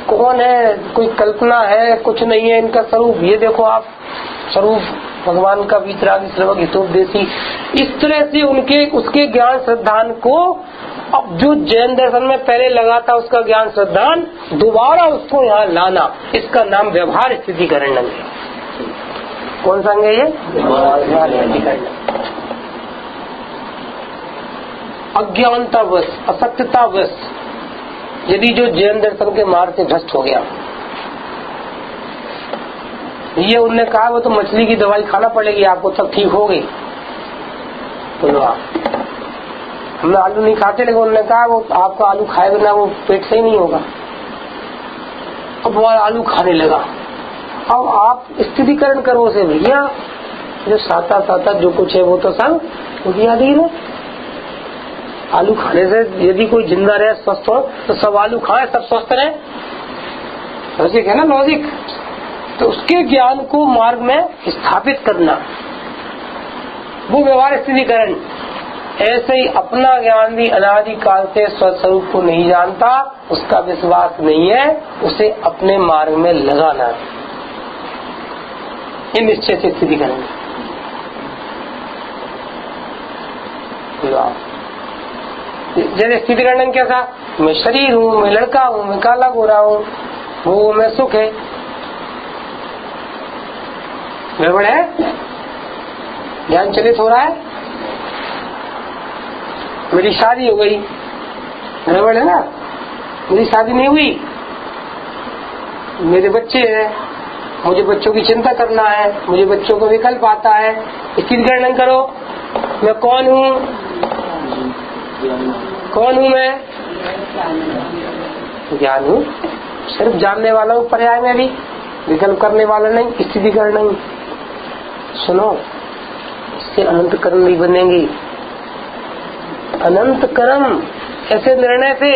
कौन है, कोई कल्पना है, कुछ नहीं है इनका स्वरूप। ये देखो आप, स्वरूप भगवान का वीतरागी श्रवक हितोपदेशी। इस तरह से उनके उसके ज्ञान श्रद्धान को अब जो जैन दर्शन में पहले लगा था उसका ज्ञान सिद्धांत, दोबारा उसको यहाँ लाना, इसका नाम व्यवहार स्थितिकरण है। कौन सा अंग है ये? व्यवहार स्थितिकरण। अज्ञानतावश, असत्यतावश यदि जो जैन दर्शन के मार्ग से भ्रष्ट हो गया, ये उनने कहा वो तो मछली की दवाई खाना पड़ेगी आपको तब ठीक हो गई, तो हम आलू नहीं खाते, लेकिन उन्होंने कहा वो आपका आलू खाए बिना वो पेट सही नहीं होगा। अब वो आलू खाने लगा। अब आप स्थितिकरण करो उसे, भैया जो साता साता जो कुछ है वो तो सब बुनियादी है। आलू खाने से यदि कोई जिंदा रहे, स्वस्थ हो, तो सब आलू खाए, सब स्वस्थ रहे। लॉजिक है ना, लॉजिक। तो उसके ज्ञान को मार्ग में स्थापित करना, वो व्यवहार स्थितिकरण। ऐसे ही अपना ज्ञान भी अनादि काल से स्वस्वरूप को नहीं जानता, उसका विश्वास नहीं है, उसे अपने मार्ग में लगाना, ये निश्चय से स्थितिकरण। जैसे स्थितिकरण क्या था, मैं शरीर हूँ, मैं लड़का हूँ, मैं काला गोरा हूँ, वो मैं सुख है, गड़बड़ है, ज्ञान चलित हो रहा है। मेरी शादी हो गई, गड़बड़ है ना, मेरी शादी नहीं हुई, मेरे बच्चे हैं, मुझे बच्चों की चिंता करना है, मुझे बच्चों को विकल्प आता है, स्थितिकरण करो। मैं कौन हूँ, कौन हूँ मैं? ज्ञान हूँ, सिर्फ जानने वाला हूँ, पर्याय में भी विकल्प करने वाला नहीं, स्थितिकरण नहीं। सुनो, इससे अनंत कर्म नहीं बनेंगी। अनंत कर्म ऐसे निर्णय से,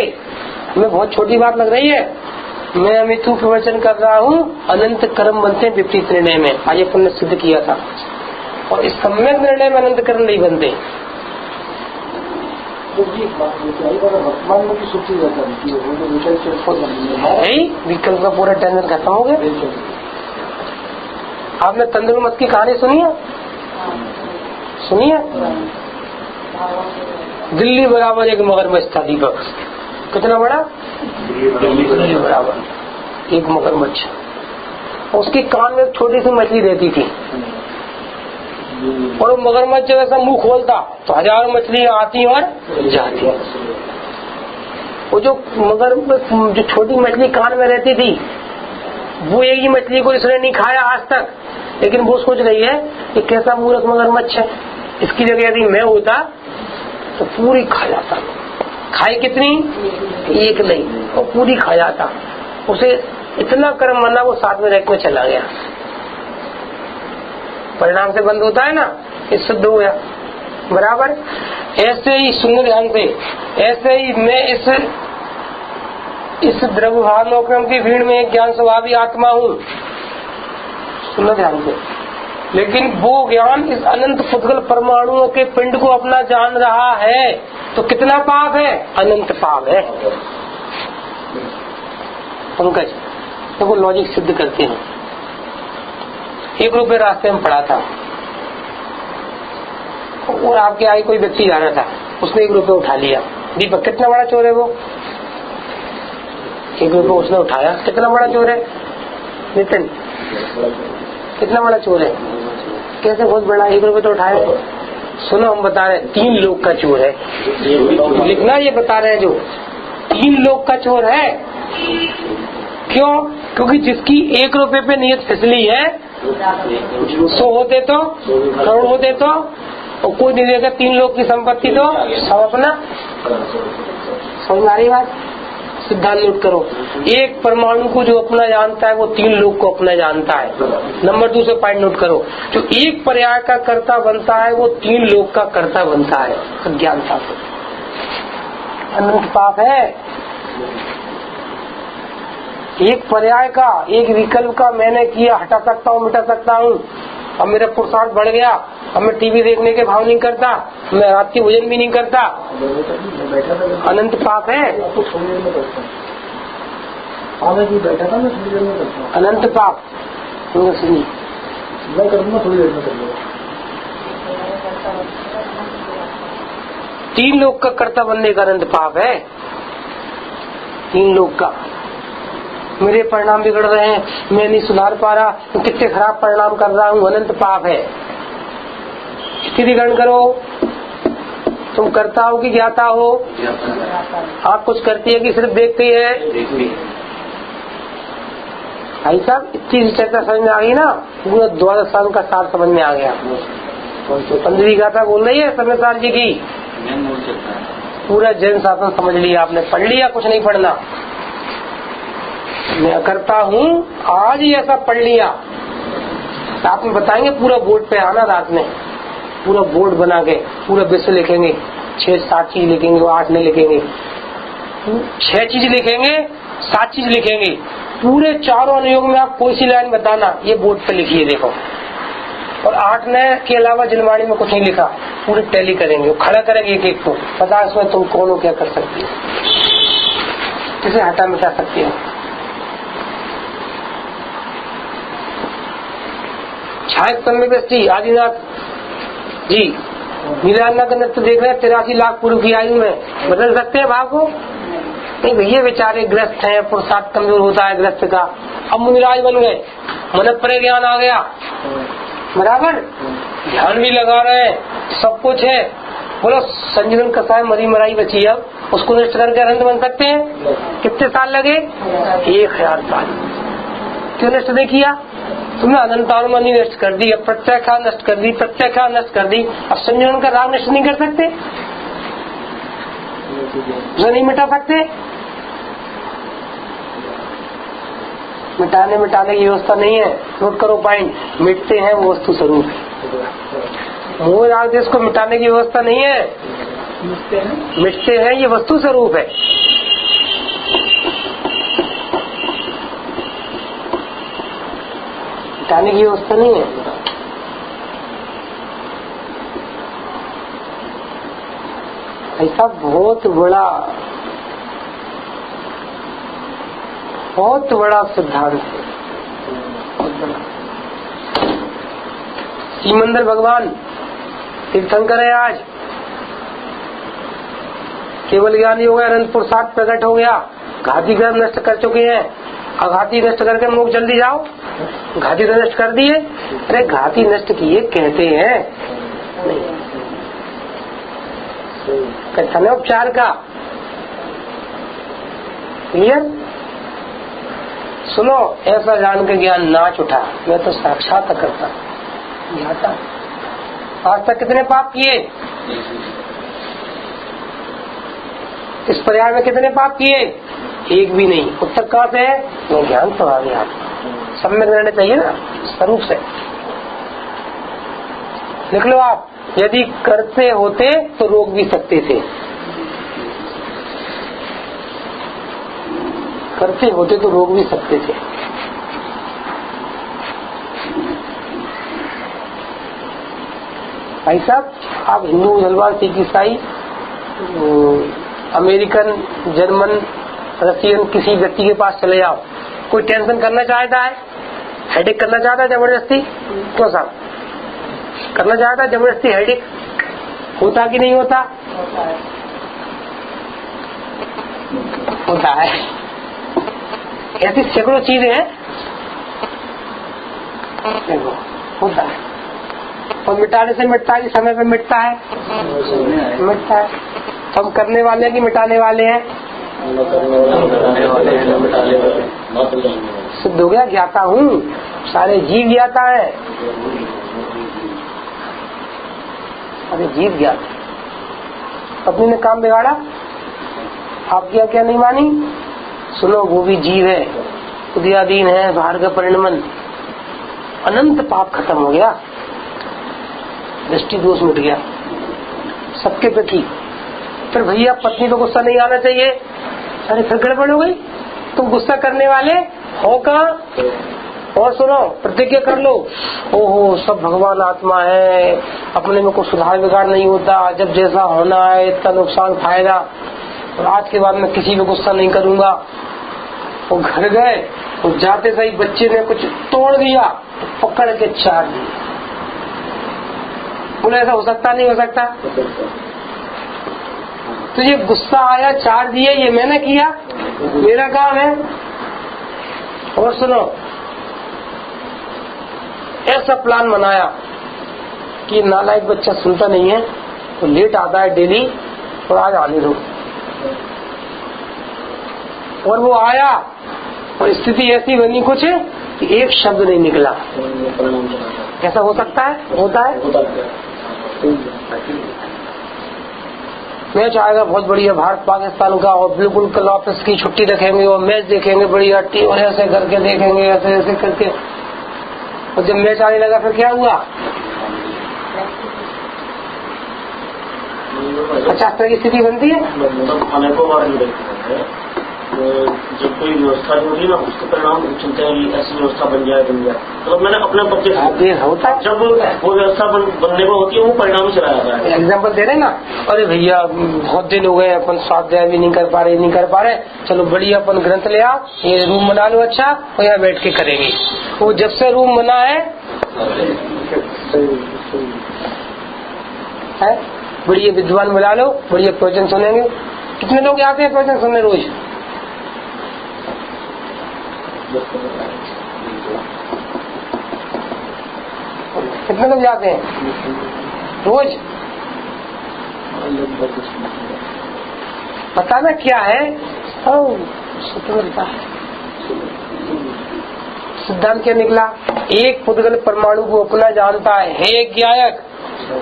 हमें बहुत छोटी बात लग रही है, मैं अमितु प्रवचन कर रहा हूँ, अनंत कर्म बनते हैं विपरीत निर्णय में। आज अपन ने सिद्ध किया था। और इस सम्यक निर्णय में अनंत कर्म नहीं बनते। वर्तमान में सूची विकल्प का पूरा टेंशन खत्म हो गया। आपने तंदुरुस्त की कहानी सुनी है? सुनी है? दिल्ली बराबर एक मगरमच्छ था, दीपक। कितना बड़ा? दिल्ली बराबर एक मगरमच्छ। उसके कान में छोटी सी मछली रहती थी, और वो मगरमच्छ जब ऐसा मुंह खोलता तो हजारों मछलियां आती और जाती। वो जो जो छोटी मछली कान में रहती थी, वो एक ही मछली को इसने नहीं खाया आज तक, लेकिन वो सोच रही है कि कैसा मूर्ख मगरमच्छ है, इसकी जगह यदि मैं होता तो पूरी खा जाता। खाई कितनी? एक नहीं, वो पूरी खा जाता। उसे इतना कर्म बना, वो साथ में रैक में चला गया। परिणाम से बंद होता है ना, इस सिद्ध हो गया। बराबर ऐसे ही सुन ध्यान से, ऐसे ही मैं इस द्रव्य भावनाक्रम की भीड़ में एक ज्ञान स्वभावी आत्मा हूँ, सुन ध्यान से। लेकिन वो ज्ञान इस अनंत पुद्गल परमाणुओं के पिंड को अपना जान रहा है, तो कितना पाप है? अनंत पाप है। पंकज, तो वो लॉजिक सिद्ध करते हैं। एक रुपये रास्ते में पड़ा था, और आपके आगे कोई व्यक्ति जा रहा था, उसने 1 रुपये उठा लिया। दीपक, कितना बड़ा चोर है वो? 1 रुपये उसने उठाया, कितना बड़ा चोर है? नितिन, कितना बड़ा चोर है? कैसे? बहुत बड़ा। 1 रुपये तो उठाया। सुनो, हम बता रहे 3 लोग का चोर है। लिखना, ये बता रहे हैं जो 3 लोग का चोर है। क्यों? क्योंकि जिसकी 1 रुपये पे नियत फिसली है, 100 होते तो, करोड़ होते तो, और कोई नहीं देगा 3 लोग की संपत्ति तो सब अपना। समझ आ रही बात? सिद्धांत नोट करो। एक परमाणु को जो अपना जानता है, वो 3 लोग को अपना जानता है। नंबर 2 से पॉइंट नोट करो, जो एक पर्याय का कर्ता बनता है, वो 3 लोग का कर्ता बनता है। अज्ञानता से अनंत पाप है। एक पर्याय का, एक विकल्प का मैंने किया, हटा सकता हूँ, मिटा सकता हूँ। अब मेरा पुरुषार्थ बढ़ गया, अब मैं टीवी देखने के भाव नहीं करता, मैं रात की भोजन भी नहीं करता। अनंत पाप है। अनंत पाप। सुनिए, मैं कर दूंगा, थोड़ी देर में कर दूंगा। 3 लोग का कर्ता बनने का अनंत पाप है। 3 लोग का, मेरे परिणाम बिगड़ रहे हैं, मैं नहीं सुधार पा रहा, कितने खराब परिणाम कर रहा हूँ, अनंत पाप है। स्थिति ग्रहण करो, तुम करता हो कि ज्ञाता हो? आप कुछ करती है कि सिर्फ देखती है? भाई साहब, इतनी चर्चा समझ में आ गई ना, पूरा 12 साल का सार समझ में आ गया। 15वीं गाथा बोल रही है सम्यसार जी की, पूरा जैन शासन समझ लिया आपने, पढ़ लिया, कुछ नहीं पढ़ना। मैं करता हूँ, आज ही ऐसा पढ़ लिया। आप में बताएंगे, पूरा बोर्ड पे आना रात में, पूरा बोर्ड बना के पूरा विषय लिखेंगे, 6-7 चीज लिखेंगे, 8 नहीं लिखेंगे, 6 चीज लिखेंगे, 7 चीज लिखेंगे, पूरे चारों अनुयोग में आप कोई सी लाइन बताना, ये बोर्ड पे लिखिए देखो। और 8 ने के अलावा जिनवाणी में कुछ नहीं लिखा, पूरे टैली करेंगे, खड़ा करेंगे एक एक को, पता इसमें तुम कौन हो, क्या कर सकती हो, किसे हटा मिटा सकती हो। छायक सम्यक आदिनाथ जी नीलान्ना का नृत्य देख रहे हैं 83 लाख पूर्व की आयु में, बदल सकते हैं भाव को? नहीं भैया, बेचारे ग्रस्त हैं, पुरुषार्थ कमजोर होता है ग्रस्त का। अब मुनिराज बन गए, मन पर ज्ञान आ गया, बराबर ध्यान भी लगा रहे हैं, सब कुछ है। बोलो संजीवन कसाय मरी मराई बची, अब उसको नष्ट करके अनंत बन सकते हैं? कितने साल लगे? 1000 साल। क्यों नष्ट नहीं किया? तुमने अनंतानुमनी नष्ट कर दी, अब प्रत्यक्षा नष्ट कर दी, प्रत्यक्षा नष्ट कर दी, अब संजीवन का राग नष्ट नहीं कर सकते, जो नहीं मिटा सकते। मिटाने की व्यवस्था नहीं है, नोट करो पॉइंट, मिटते हैं वो वस्तु स्वरूप है। मोह राग देश को मिटाने की व्यवस्था नहीं है, मिटते हैं ये वस्तु स्वरूप है। मिटाने की व्यवस्था नहीं है। ऐसा बहुत बड़ा सिद्धांत है। सीमंदर भगवान तीर्थंकर है आज, केवल ज्ञानी हो गया, अनंत पुरुषार्थ प्रकट हो गया, घाती ग्रह नष्ट कर चुके हैं। अघाती नष्ट करके लोग जल्दी जाओ, घाती तो नष्ट कर दिए। अरे घाती नष्ट किए कहते हैं नहीं, कथनोपचार का क्लियर। सुनो, ऐसा जान के ज्ञान नाच उठा, मैं तो साक्षात करता ज्ञाता। आज तक कितने पाप किए? इस पर्याय में कितने पाप किए? एक भी नहीं। उत्तर कहाँ से है? मैं ज्ञान तो आ गया, सम्यक रहना चाहिए ना स्वरूप से। लिख लो आप, यदि करते होते तो रोक भी सकते थे, करते होते तो रोक भी सकते थे। भाई साहब, आप हिंदू मुसलमान सिख ईसाई अमेरिकन जर्मन रशियन किसी व्यक्ति के पास चले जाओ, कोई टेंशन करना चाहता है, हेडेक करना चाहता है जबरदस्ती? क्यों साहब करना चाहता है जबरदस्ती हेडेक? होता कि नहीं होता? होता है। ऐसी सैकड़ों चीजें हैं, देखो होता है। और मिटाने से मिटता है, समय पे मिटता है, मिटता है। हम करने वाले हैं कि मिटाने वाले हैं? सिद्ध हो गया, ज्ञाता हूँ, सारे जीव ज्ञाता है। अरे जीव ज्ञाता, पत्नी ने काम बिगाड़ा, आप क्या नहीं मानी? सुनो, वो भी जीव है, उदयादीन है, बाहर का परिणमन, अनंत पाप खत्म हो गया, दृष्टि दोष मिट गया सबके प्रति। फिर भैया पत्नी को गुस्सा नहीं आना चाहिए। अरे फिर गड़बड़ हो गई, तुम गुस्सा करने वाले हो कहाँ? और सुनो, प्रतिज्ञा कर लो, ओहो सब भगवान आत्मा है, अपने में कोई सुधार बिगाड़ नहीं होता, जब जैसा होना है इतना नुकसान फायदा, और आज के बाद मैं किसी को गुस्सा नहीं करूंगा। वो घर गए, वो जाते सही बच्चे ने कुछ तोड़ दिया, पकड़ के चाट दिया। बोले ऐसा हो सकता नहीं हो सकता? तुझे गुस्सा आया, चार दिए, ये मैंने किया, मेरा काम है। और सुनो, ऐसा प्लान बनाया कि नालायक बच्चा सुनता नहीं है तो लेट आता है डेली, और आज आने दो। और वो आया और स्थिति ऐसी बनी कुछ कि एक शब्द नहीं निकला। ऐसा हो सकता है? होता है। मैच आएगा बहुत बढ़िया भारत पाकिस्तान का, और बिल्कुल कल ऑफिस की छुट्टी रखेंगे और मैच देखेंगे बढ़िया टी, और ऐसे करके देखेंगे, ऐसे ऐसे करके। और जब मैच आने लगा फिर क्या हुआ? 50 तरह की स्थिति बनती है। अनेकों बार जब कोई व्यवस्था नहीं होती ना, उसके परिणाम चलते हैं कि ऐसी व्यवस्था बन जाए। तो मैंने अपने पक्ष होता है, जब वो व्यवस्था बनने को होती है वो परिणाम चला जाता है। एग्जाम्पल दे रहे ना, अरे भैया बहुत दिन हो गए अपन स्वाध्याय भी नहीं कर पा रहे, चलो बढ़िया अपन ग्रंथ ले आओ, ये रूम बना लो अच्छा, और यहाँ बैठ के करेंगे। वो जब से रूम बना है बढ़िया विद्वान बुला लो, बढ़िया प्रवचन सुनेंगे। कितने लोग आते हैं प्रवचन सुनने रोज? कितने लोग जाते हैं रोज? बताना क्या है? स्वतंत्रता है। सिद्धांत क्या निकला? एक पुद्गल परमाणु को अपना जानता है, हे ज्ञायक,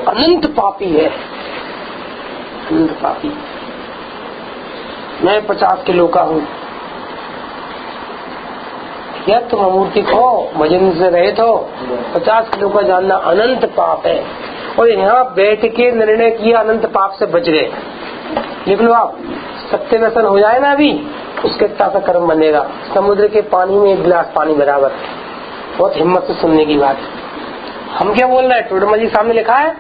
अनंत पापी है, अनंत पापी। मैं 50 किलो का हूँ, क्या तुम अमूर्ति हो, भजन से रहित हो? 50 किलो का जानना अनंत पाप है। और यहाँ बैठ के निर्णय किया, अनंत पाप से बच गए। लिख लो आप, सत्य व्यसन हो जाए ना अभी, उसके साथ कर्म बनेगा। समुद्र के पानी में 1 गिलास पानी बराबर। बहुत हिम्मत से सुनने की बात। हम क्या बोल रहे हैं? टोडरमा जी सामने लिखा है,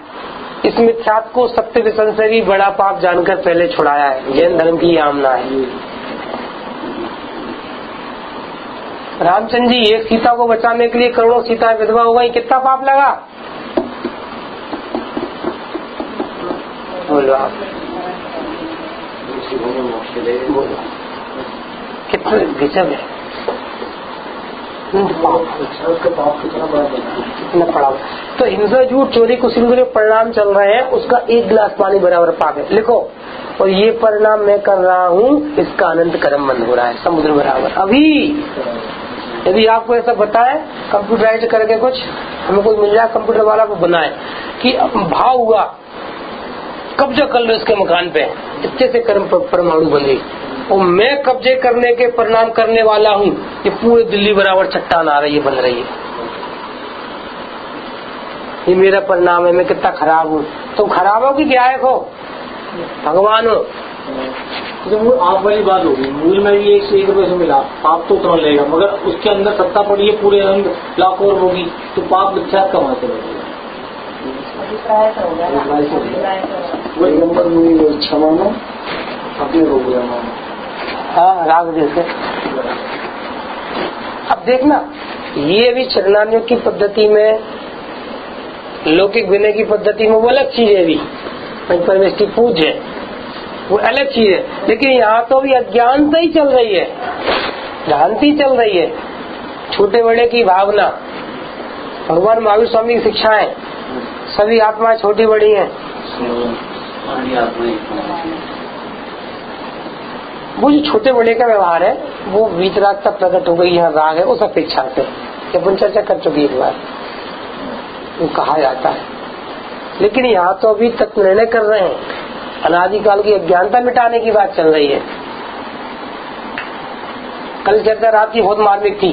इस मिथ्यात्व को सत्य व्यसन से भी बड़ा पाप जानकर पहले छुड़ाया है। जैन धर्म की आमना है। रामचंद्र जी एक सीता को बचाने के लिए करोड़ों सीता विधवा हो गई, कितना पाप लगा? बोलो आप, कितना गजब है। कितना पड़ा। तो हिंसा, झूठ, चोरी, कुसिंदुर जो परिणाम चल रहे हैं उसका 1 गिलास पानी बराबर पाप है। लिखो, और ये परिणाम मैं कर रहा हूँ, इसका अनंत कर्म बंद हो रहा है, समुद्र बराबर। अभी यदि आपको ऐसा बताए कंप्यूटराइज करके कुछ हमें कोई मिल जाए, कंप्यूटर वाला को बनाए कि भाव हुआ, कब्जा कर लो इसके मकान पे, इतने से कर्म परमाणु बंदी, और मैं कब्जे करने के परिणाम करने वाला हूँ, ये पूरे दिल्ली बराबर चट्टान आ रही है, बन रही है, ये मेरा परिणाम है। मैं कितना खराब हूँ। तुम खराब हो कि गायक हो? भगवान हो। तो वो आप वाली बात होगी, मूल में भी 1 रुपए से मिला, पाप तो उतना लेगा, मगर उसके अंदर सत्ता पड़ी है पूरे लाखों और होगी, तो पाप विख्यात कहाँ से लगेगा? वही नंबर में इच्छा मानो, अपने हो गया मानो। हाँ, राग जैसे। अब देखना, ये भी चरणान्यों की पद्धति में, लौकिक विनय की पद्धति में वो अलग चीज है। भी परमेष्टि पूज्य है, वो अलग चीज है। लेकिन यहाँ तो भी अज्ञानता ही चल रही है, भ्रांति चल रही है, छोटे बड़े की भावना। भगवान महावीर स्वामी की शिक्षाएं, सभी आत्माएं छोटी बड़ी हैं। वो जो छोटे बड़े का व्यवहार है वो वीतरागता प्रकट हो गई यहाँ राग है उस अपेक्षा से, अपन चर्चा कर चुकी एक बार, वो कहा जाता है। लेकिन यहाँ तो अभी तक निर्णय कर रहे हैं, अनादिकाल की अज्ञानता मिटाने की बात चल रही है। कल चर्चा रात की बहुत मार्मिक थी।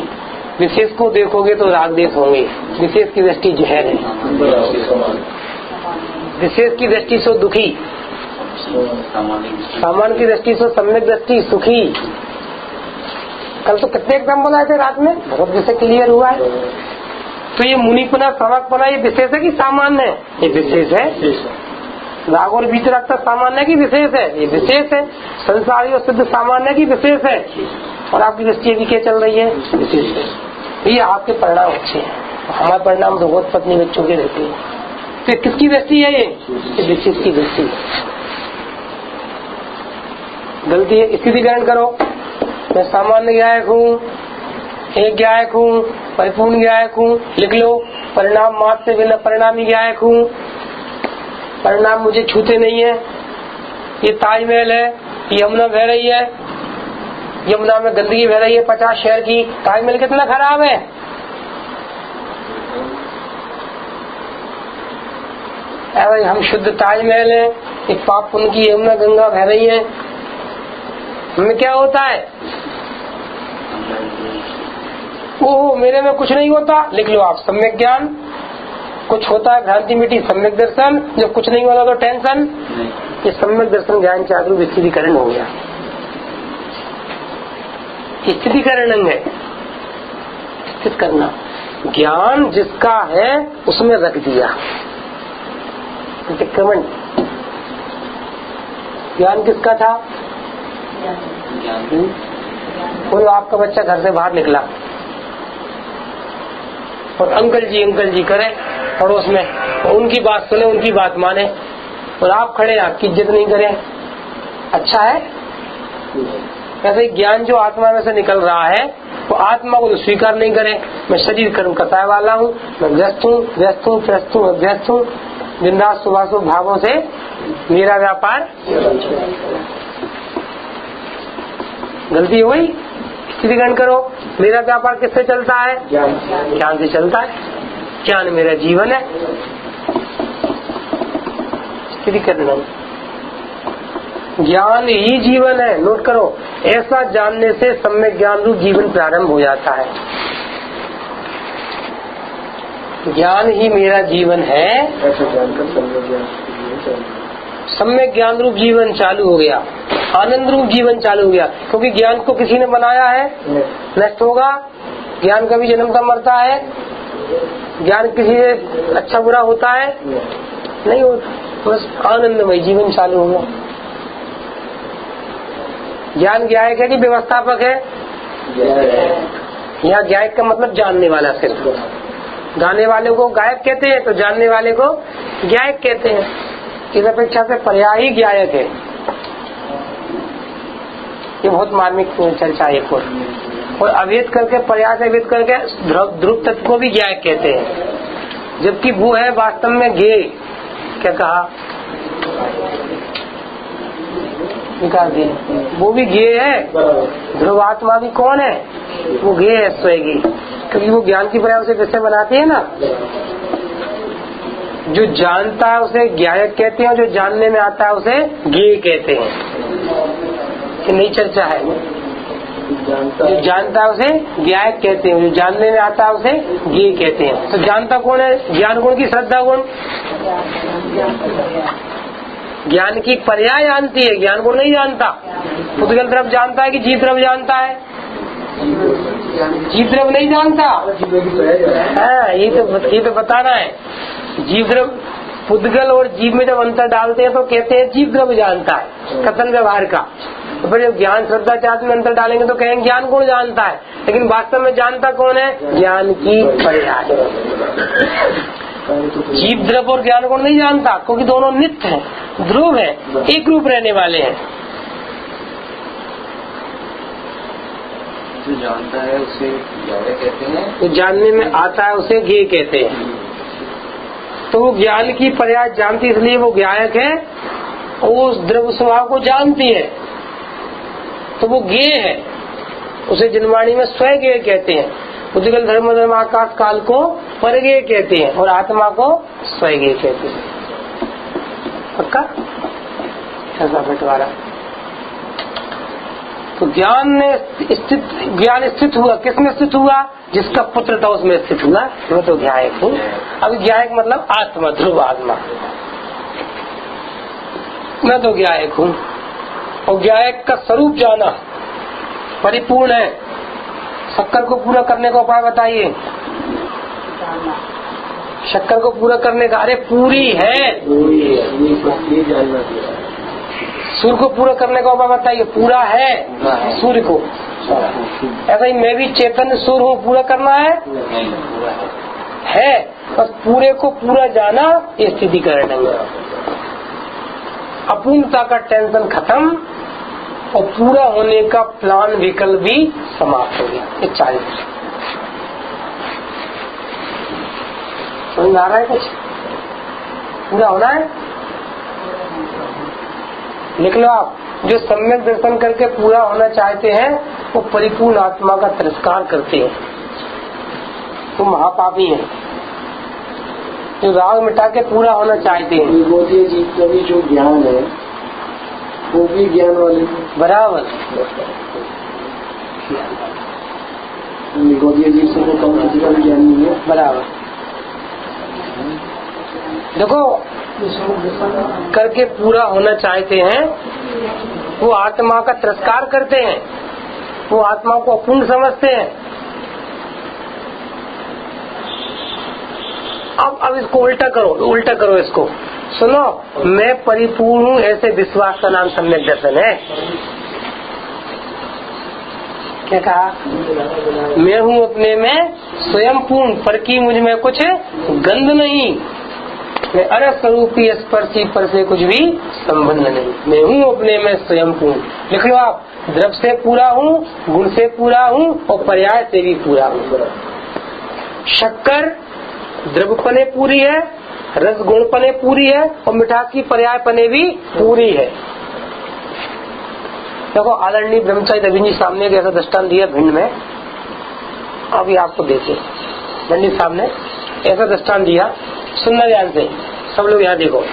विशेष को देखोगे तो राग देश होंगे, विशेष की दृष्टि जहर है, विशेष की दृष्टि से दुखी, सामान्य की दृष्टि से सम्यक दृष्टि सुखी। कल तो कितने एग्जाम बनाए थे रात में, बहुत विषय क्लियर हुआ है। तो ये मुनिपना, समकपना, ये विशेष है कि सामान्य है? ये विशेष है। राग और वीतरागता सामान्य की विशेष है? ये विशेष है। संसारी और सिद्ध सामान्य की विशेष है। और आपकी दृष्टि अभी क्या चल रही है? विशेष है। ये आपके परिणाम अच्छे हैं, हमारे परिणाम तो बहुत पत्नी बच्चों के रहते हैं। तो किसकी दृष्टि है? ये विशेष की दृष्टि। गलती है, स्थितिकरण करो। मैं सामान्य ज्ञायक हूँ, एक ज्ञायक हूँ, परिपूर्ण ज्ञायक हूँ, लिख लो। परिणाम मात्र से बिना परिणामी ज्ञायक हूँ, परिणाम मुझे छूते नहीं है। ये ताजमहल है, ये यमुना बह रही है, यमुना में गंदगी बह रही है 50 शहर की, ताजमहल कितना खराब है। भाई हम शुद्ध ताजमहल है, एक पाप पुण्य की यमुना गंगा बह रही है, हमें क्या होता है? ओहो मेरे में कुछ नहीं होता, लिख लो आप। सम्यक ज्ञान, कुछ होता है भ्रांति मिटी, सम्यक दर्शन, जब कुछ नहीं होता तो टेंशन। ये सम्यक दर्शन ज्ञान जागरूक स्थितिकरण हो गया। स्थितिकरण अंग है, स्थित करना। ज्ञान जिसका है उसमें रख दिया। प्रतिक्रमण, ज्ञान किसका था? कोई आपका बच्चा घर से बाहर निकला और अंकल जी करे पड़ोस में, और उनकी बात सुने, उनकी बात माने, और आप खड़े आपकी इज्जत नहीं करें, अच्छा है? ऐसे ज्ञान जो आत्मा में से निकल रहा है वो आत्मा को स्वीकार नहीं करे। मैं शरीर कर्म कताय वाला हूँ, मैं व्यस्त हूँ, बिंदास सुभाषु भावों से मेरा व्यापार। गलती हो गई, स्थितिकरण करो। मेरा व्यापार किससे चलता है? ज्ञान से चलता है, ज्ञान मेरा जीवन है। स्थितिकरण, ज्ञान ही जीवन है, नोट करो। ऐसा जानने से सम्यक ज्ञान रूप जीवन प्रारंभ हो जाता है। ज्ञान ही मेरा जीवन है, ऐसा जानकर सम्यक ज्ञान रूप जीवन चालू हो गया, आनंद रूप जीवन चालू हो गया। क्योंकि ज्ञान को किसी ने बनाया है, नष्ट होगा। ज्ञान कभी जन्मता मरता है? ज्ञान किसी से अच्छा बुरा होता है? नहीं होता, बस आनंदमय जीवन चालू हो गया। ज्ञान ज्ञायक है कि व्यवस्थापक है? यहाँ ज्ञायक का मतलब जानने वाला। सिर्फ गाने वाले को गायक कहते हैं तो जानने वाले को ज्ञायक कहते हैं। इस अपेक्षा से पर्यायी ज्ञायक है। ये बहुत मार्मिक चर्चा है। और अभेद करके, पर्याय से अभेद करके ध्रुव तत्व को भी ज्ञायक कहते हैं, जबकि वो है वास्तव में ज्ञेय। क्या कहा? निकाल दिए, वो भी ज्ञेय है। ध्रुव आत्मा भी कौन है? वो ज्ञेय है, स्वयं। क्योंकि वो ज्ञान की पर्याय से विषय बनाती है ना। जो जानता है उसे ज्ञायक कहते हैं, जो जानने में आता है उसे ज्ञेय कहते हैं। कि नई चर्चा है। जो जानता है उसे ज्ञायक कहते हैं, जो जानने में आता है उसे ज्ञेय कहते हैं। तो जानता कौन है? ज्ञान गुण की श्रद्धा गुण। ज्ञान की पर्याय जानती है, ज्ञान गुण नहीं जानता। पुद्गल तरफ जानता है कि जीव तरफ जानता है? जीव तरफ नहीं जानता। हाँ, ये तो बताना है। जीव द्रव, पुद्गल और जीव में जब अंतर डालते हैं तो कहते हैं जीव द्रव जानता है, कथन व्यवहार का। तो फिर जब ज्ञान श्रद्धा चार्ज में अंतर डालेंगे तो कहेंगे ज्ञान गुण जानता है, लेकिन वास्तव में जानता कौन है? ज्ञान की पर्याय। जीव द्रव और ज्ञान गुण नहीं जानता, क्योंकि दोनों नित्य हैं, ध्रुव है, एक रूप रहने वाले हैं। जो जानता है उसे ज्ञायक कहते हैं, जो जानने में आता है उसे ज्ञेय कहते हैं। तो वो ज्ञान की पर्याय जानती, इसलिए वो ज्ञायक है। और उस द्रव्य स्वभाव को जानती है तो वो ज्ञेय है। उसे जनवाणी में स्वयं कहते हैं। उद्गल धर्म धर्म आकाश काल को परज्ञेय कहते हैं और आत्मा को स्वयं कहते हैं। पक्का? ऐसा बंटवारा। तो ज्ञान स्थित हुआ, किसमें स्थित हुआ? जिसका पुत्र था उसमें स्थित हुआ। मैं तो ज्ञायक हूँ। अभी ज्ञायक मतलब आत्मा, ध्रुव आत्मा। मैं तो ज्ञायक हूँ। और ज्ञायक का स्वरूप जाना परिपूर्ण है। शक्कर को पूरा करने का उपाय बताइए। शक्कर को पूरा करने का, अरे पूरी है। सूर्य को पूरा करने का उपाय बताइए। पूरा है सूर्य को। ऐसा ही मैं भी चैतन्य सूर्य हूँ, पूरा करना है बस पूरे को पूरा जाना। ये स्थितिकरण है। अपूर्णता का टेंशन खत्म, और पूरा होने का प्लान विकल्प भी समाप्त हो गया। ये चारित्र समझ में आ रहा है? कुछ पूरा होना है, लिख लो आप। जो सम्यक दर्शन करके पूरा होना चाहते हैं वो परिपूर्ण आत्मा का तिरस्कार करते हैं, वो महापापी हैं। जो राग मिटा के पूरा होना चाहते हैं, निगोदिया जी का भी जो ज्ञान है वो भी ज्ञान वाले बराबर। निगोदिया जी से तो कम किसी का भी ज्ञान नहीं है, बराबर। देखो, करके पूरा होना चाहते हैं वो आत्मा का तिरस्कार करते हैं, वो आत्मा को अपूर्ण समझते हैं। अब इसको उल्टा करो इसको। सुनो, मैं परिपूर्ण हूँ ऐसे विश्वास का नाम सम्यक दर्शन है। क्या कहा? मैं हूँ अपने में स्वयं पूर्ण, पर की मुझ में कुछ गंध नहीं, मैं अरस स्वरूपी स्पर्शी पर से कुछ भी संबंध नहीं, मैं हूँ अपने में स्वयं पूर्ण। लिख लो आप, द्रव्य से पूरा हूँ, गुण से पूरा हूँ और पर्याय से भी पूरा हूँ। शक्कर द्रव्यपने पूरी है, रस गुणपने पूरी है और मिठास की पर्यायपने भी पूरी है। देखो, आदरणीय ब्रह्मचारी रविंद्र जी सामने ऐसा दृष्टांत दिया भिंड में, अभी आपको देखे पंडित साहब ने ऐसा दृष्टांत दिया, सुनना ध्यान से सब लोग। यहाँ देखो,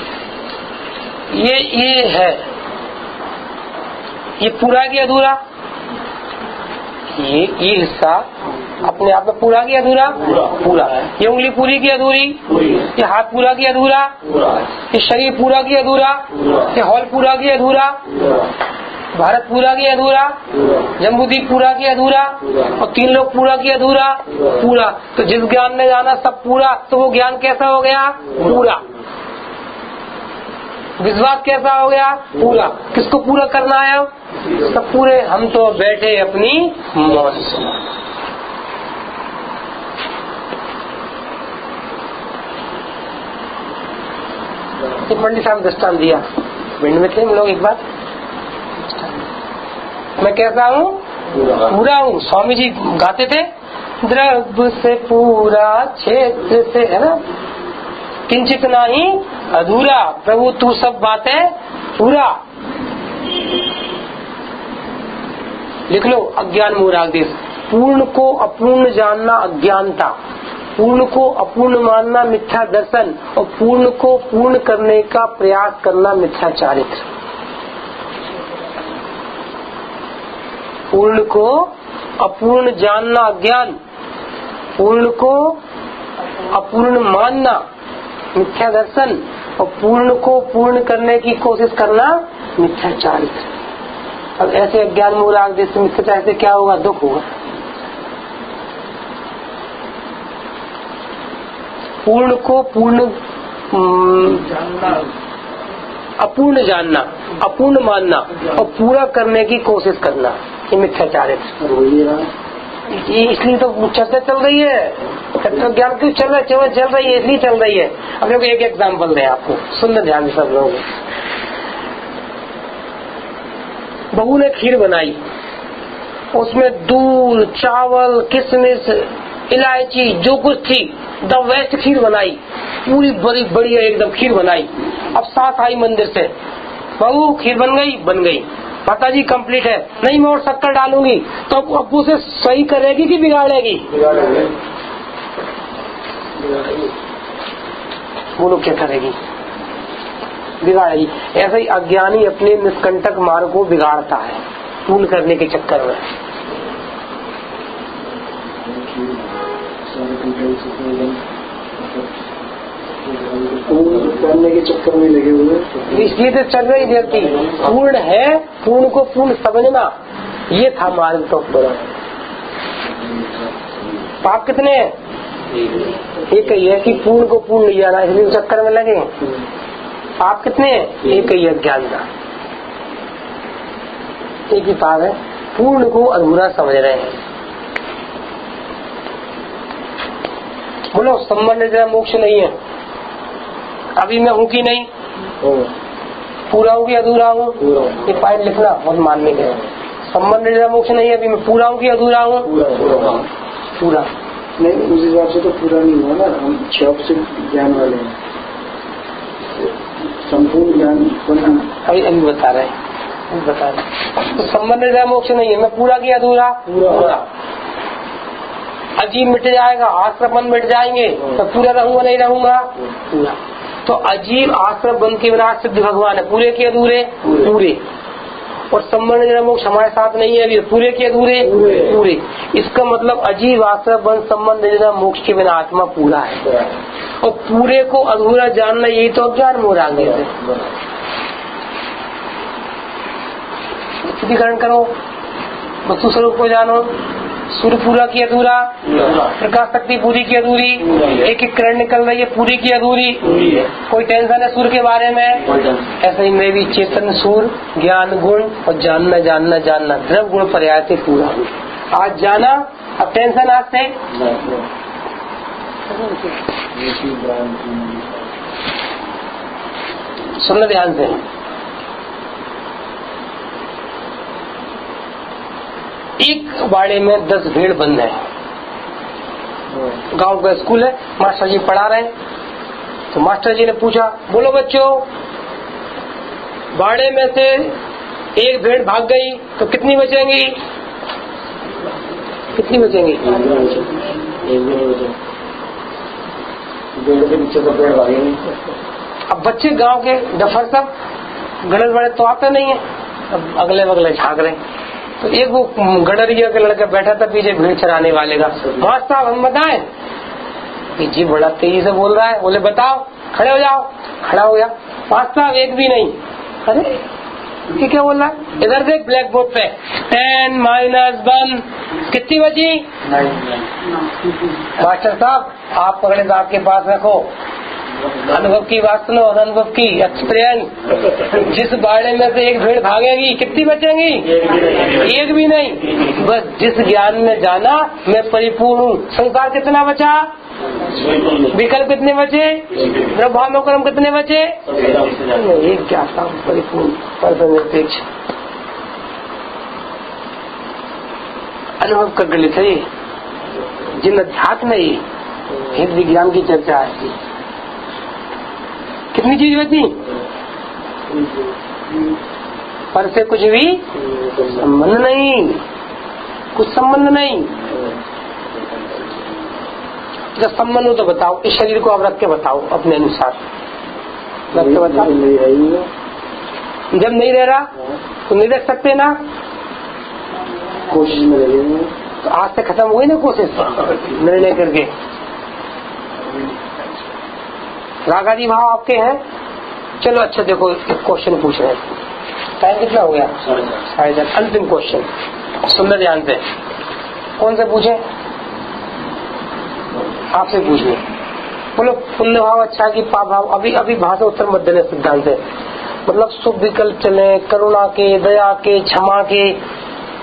ये है, ये पूरा की अधूरा, ये हिस्सा अपने आप में पूरा की अधूरा, पूरा। ये उंगली पूरी की अधूरी, ये हाथ पूरा की अधूरा, ये शरीर पूरा की अधूरा, ये हॉल पूरा की अधूरा, भारत पूरा की अधूरा, जम्बूद्वीप पूरा की अधूरा और 3 लोग पूरा की अधूरा, पूरा। तो जिस ज्ञान में जाना सब पूरा, तो वो ज्ञान कैसा हो गया? पूरा। विश्वास कैसा हो गया? पूरा। किसको पूरा करना है? सब पूरे। हम तो बैठे अपनी मौज से। पंडित साहब दृष्टांत दिया, भिंड में थे हम लोग एक बार। मैं कैसा हूँ? पूरा हूँ। स्वामी जी गाते थे, द्रव्य से पूरा, क्षेत्र से, है ना, किंचित नहीं अधूरा, प्रभु तू सब बातें पूरा। लिख लो, अज्ञान मूढ़ादेश। पूर्ण को अपूर्ण जानना अज्ञानता, पूर्ण को अपूर्ण मानना मिथ्या दर्शन और पूर्ण को पूर्ण करने का प्रयास करना मिथ्या चारित्र। पूर्ण को अपूर्ण जानना अज्ञान, पूर्ण को अपूर्ण मानना मिथ्या दर्शन और पूर्ण को पूर्ण करने की कोशिश करना मिथ्या चारित्र। अब ऐसे अज्ञान मूलाग देश मिथ्याचार से क्या होगा? दुख होगा। पूर्ण को पूर्ण अपूर्ण जानना, अपूर्ण मानना और पूरा करने की कोशिश करना, ये मिथ्याचारित्र। इसलिए तो चर्चा चल रही है, तत्व ज्ञान क्यों चल रही है, इसलिए चल रही है। अब लोग एक एग्जाम्पल दें आपको, सुनना ध्यान से सब लोग। बहू ने खीर बनाई, उसमें दूध, चावल, किशमिश, इलायची जो कुछ थी द बेस्ट खीर बनाई, पूरी बड़ी बढ़िया एकदम खीर बनाई। अब साथ आई मंदिर से, बहू खीर बन गई, माता जी कंप्लीट है, नहीं मैं और शक्कर डालूंगी। तो अब उसे सही करेगी कि बिगाड़ेगी? बोलो क्या करेगी? बिगाड़ेगी। ऐसा ही अज्ञानी अपने निष्कंटक मार्ग को बिगाड़ता है पूर्ण करने के चक्कर में। करने के चक्कर में लगे हुए, इसलिए तो चल रही व्यक्ति पूर्ण है, पूर्ण को पूर्ण समझना, ये था मार्ग। तो पाप कितने हैं? एक ही है कि पूर्ण को पूर्ण नहीं जाना, इसलिए चक्कर में लगे। पाप कितने हैं? एक ही है, ज्ञान का एक ही पाप है, पूर्ण को अधूरा समझ रहे हैं। बोलो संबंध मोक्ष नहीं है, अभी मैं हूँ कि नहीं? पूरा हूँ कि अधूरा हूँ? ये पॉइंट लिखना बहुत मानने के। संबंध निर्णय मोक्ष नहीं है, अभी मैं पूरा हूँ कि अधूरा हूँ? पूरा नहीं, उस हिसाब से तो पूरा नहीं हुआ ना, हम 6 ज्ञान वाले हैं, संपूर्ण ज्ञान अभी बता रहे हैं। तो संबंध निर्णय मोक्ष नहीं है, मैं पूरा कि अधूरा? पूरा। अजीब मिट जाएगा, आश्रम बंध मिट जाएंगे, तो पूरा रहूंगा नहीं रहूंगा? पूरा। तो अजीब आश्रम बंध के बिना सिद्ध भगवान है, पूरे के अधूरे? पूरे। और संबंध निर्णय मोक्ष हमारे साथ नहीं है अभी, पूरे के अधूरे? पूरे। इसका मतलब अजीब आश्रम बंध संबंध निर्णय मोक्ष के बिना आत्मा पूरा है। और पूरे को अधूरा जानना यही तो अज्ञान मोह आगे से। शुद्धिकरण करो, वस्तु स्वरूप को जानो। सूर्य पूरा की अधूरा? प्रकाश शक्ति पूरी की अधूरी? एक एक किरण निकल रही है, पूरी की अधूरी? कोई टेंशन है सूर्य के बारे में? ऐसे ही मैं भी चेतन सूर्य ज्ञान गुण और जानना जानना जानना द्रव गुण पर्याय से पूरा। आज जाना, अब टेंशन आज से सुनना ध्यान से। एक बाड़े में 10 भेड़ बंद है। गांव का स्कूल है, मास्टर जी पढ़ा रहे हैं। तो मास्टर जी ने पूछा, बोलो बच्चों, बाड़े में से एक भेड़ भाग गई तो कितनी बचेंगी? कितनी बचेंगी? अब बच्चे गांव के डफर सब गणेश बड़े तो आते नहीं है, अब अगले बगले झाँक रहे। तो एक वो गडरिया का लड़का बैठा था पीछे भेड़ चराने वाले का। मास्टर साहब हम बताएं? जी बड़ा तेजी से बोल रहा है। बोले बताओ। खड़े हो जाओ। खड़ा हो गया। मास्टर साहब एक भी नहीं। अरे ये क्या बोल रहा है? इधर देख ब्लैक बोर्ड पे 10 - 1 कितनी बची? मास्टर साहब आप पकड़े दांत के पास रखो, अनुभव की बात सुनो, अनुभव की एक्सपीरियंस। जिस बाड़े में से एक भेड़ भागेगी कितनी बचेंगी? एक भी नहीं। बस जिस ज्ञान में जाना मैं परिपूर्ण हूँ। संसार कितना बचा? विकल्प कितने बचे? प्रभाव कर्म कितने बचे? एक क्या था? परिपूर्ण परनिरपेक्ष अनुभव कर गलित है। जिन अध्यात्म में हित विज्ञान की चर्चा है। कितनी चीज बची? पर से कुछ भी संबंध नहीं, कुछ संबंध नहीं। जब संबंध हो तो बताओ। इस शरीर को आप रख के बताओ अपने अनुसार, रख के बताओ। जब नहीं रह रहा तो नहीं रख सकते ना, कोशिश में लगेंगे। तो आज से खत्म हुई ना कोशिश निर्णय करके। रागादी भाव आपके हैं। चलो अच्छा देखो, एक क्वेश्चन पूछ रहे हैं। टाइम कितना हो गया? 10:30। अंतिम क्वेश्चन सुनना ध्यान से। कौन से पूछे? आपसे पूछिए। बोलो पुण्य भाव अच्छा कि पाप भाव? अभी भाषा उत्तर मत देने सिद्धांत है। मतलब शुभ विकल्प चले, करुणा के, दया के, क्षमा के,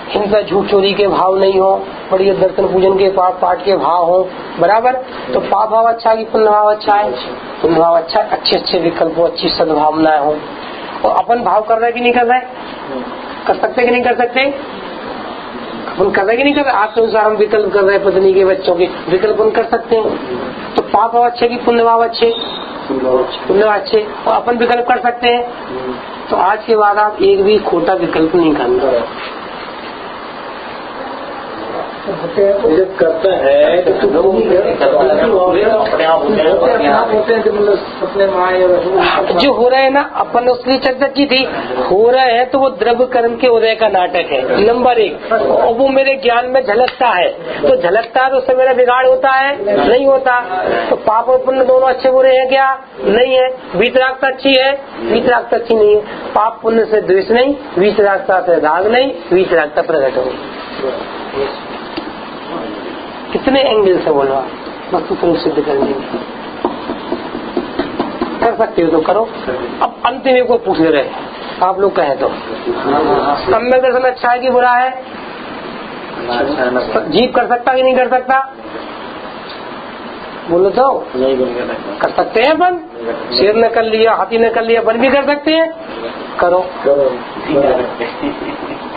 हिंसा झूठ चोरी के भाव नहीं हो, बढ़िया दर्शन पूजन के पाठ के भाव हो, बराबर। तो पाप भाव अच्छा कि पुण्य भाव अच्छा है? पुण्य भाव अच्छा। अच्छे अच्छे विकल्प हो, अच्छी सद्भावनाएं हो। और अपन भाव कर रहे कि नहीं कर रहे? कर सकते कि नहीं कर सकते? अपन कर रहे कि नहीं कर रहे? आपके अनुसार हम विकल्प कर रहे हैं, पत्नी के, बच्चों के विकल्प हम कर सकते हैं। तो पाप भाव अच्छे कि पुण्य भाव अच्छे? पुण्य भाव अच्छे। और अपन विकल्प कर सकते हैं। तो आज के बाद आप एक भी खोटा विकल्प नहीं करना। जब करता है तो जो हो रहा है ना, अपन ने उसकी चर्चा की थी। हो रहा है तो वो द्रव्य कर्म के उदय का नाटक है, नंबर 1। और वो मेरे ज्ञान में झलकता है, तो झलकता है तो उससे मेरा बिगाड़ होता है? नहीं होता। तो पाप और पुण्य दोनों अच्छे बुरे हैं क्या? नहीं है। वीतरागता अच्छी है? वीतरागता अच्छी नहीं है। पाप पुण्य से द्वेष नहीं, वीतरागता से राग नहीं, वीतरागता प्रकट होगी। कितने एंगल से बोलो, वस्तु स्वरूप सिद्ध करने में कर सकते हो तो करो। अब अंतिम एक को पूछ ले रहे आप लोग कहें तो, सम्यक दर्शन अच्छा है कि बुरा है? जीव कर सकता कि नहीं कर सकता? बोलो तो नहीं बन कर सकते हैं अपन। शेर ने कर लिया, हाथी ने कर लिया, अपन भी कर सकते हैं। करो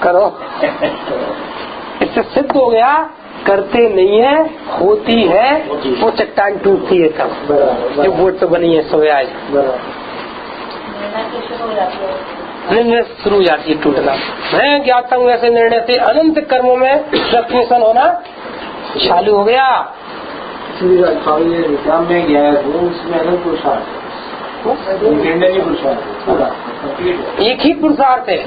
करो। इससे सिद्ध हो गया करते नहीं है, होती है, वो चट्टान टूटती है तब। जो बोट तो बनी है सोए आज निर्णय शुरू हो जाती है टूटना। मैं ज्ञाता हूँ ऐसे निर्णय से अनंत कर्मों में फ्लक्चुएशन होना चालू हो गया। विज्ञान में गया है वो उसमें अलग पुरुषार्थ निर्णय नहीं पुरुषार्थ एक ही पुरुषार्थ है।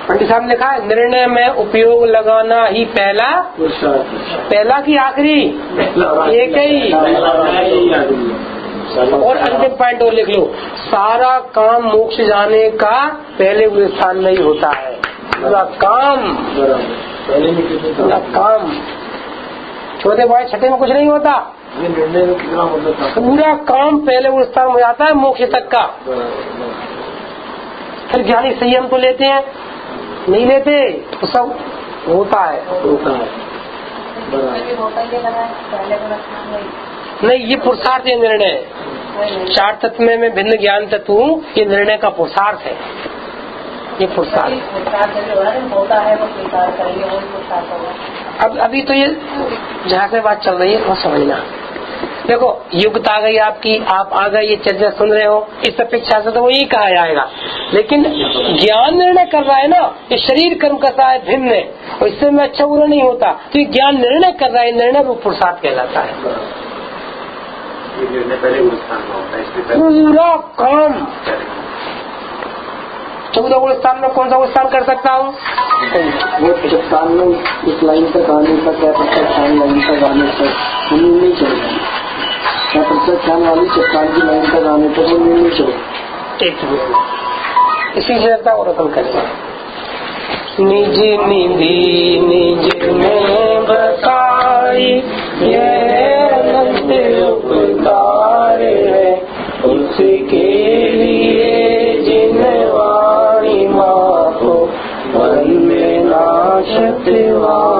पंडित साहब ने लिखा है निर्णय में उपयोग लगाना ही पहला पुरुषार्थ, पहला की आखिरी एक ही। और अंतिम पॉइंट और लिख लो, सारा काम मोक्ष जाने का पहले उस स्थान में ही होता है। पूरा काम पूरा काम छोटे बड़े छठे में कुछ नहीं होता। ये निर्णय में कितना मतलब था? पूरा काम पहले उस स्थान में जाता है मोक्ष तक का। फिर ज्ञानी संयम तो लेते हैं, नहीं लेते तो सब होता है। नहीं, ये पुरुषार्थ है निर्णय। चार तत्व में भिन्न ज्ञान तत्व हूँ, ये निर्णय का पुरुषार्थ है। ये पुरुषार्थ अब अभी तो ये जहाँ से बात चल रही है वो समझना। देखो युक्ता आ गई आपकी, आप आ गए, ये चर्चा सुन रहे हो, इस अपेक्षा से तो वो यही कहा जाएगा। लेकिन ज्ञान निर्णय कर रहा है ना, ये शरीर कर्म कर रहा है भिन्न है, और इससे में अच्छा बुरा नहीं होता। तो ये ज्ञान निर्णय कर रहा है, निर्णय वो पुरुषार्थ कहलाता है। पूरा काम 14 स्थान में कौन सा स्थान कर सकता हूँ? वो चट्टान में इस लाइन तक आने का क्या प्रत्यक्षान लाइन तक आने तक उन्हें नहीं चलेगा। क्या प्रत्यक्षान वाली चट्टान की लाइन तक आने तक उन्हें नहीं चलेगा। इसी से और रतन करें। निज निधि निज में बताई ये अनंत उपकार है, उसके लिए जिन वाणी माँ को वंदना सत्यवान।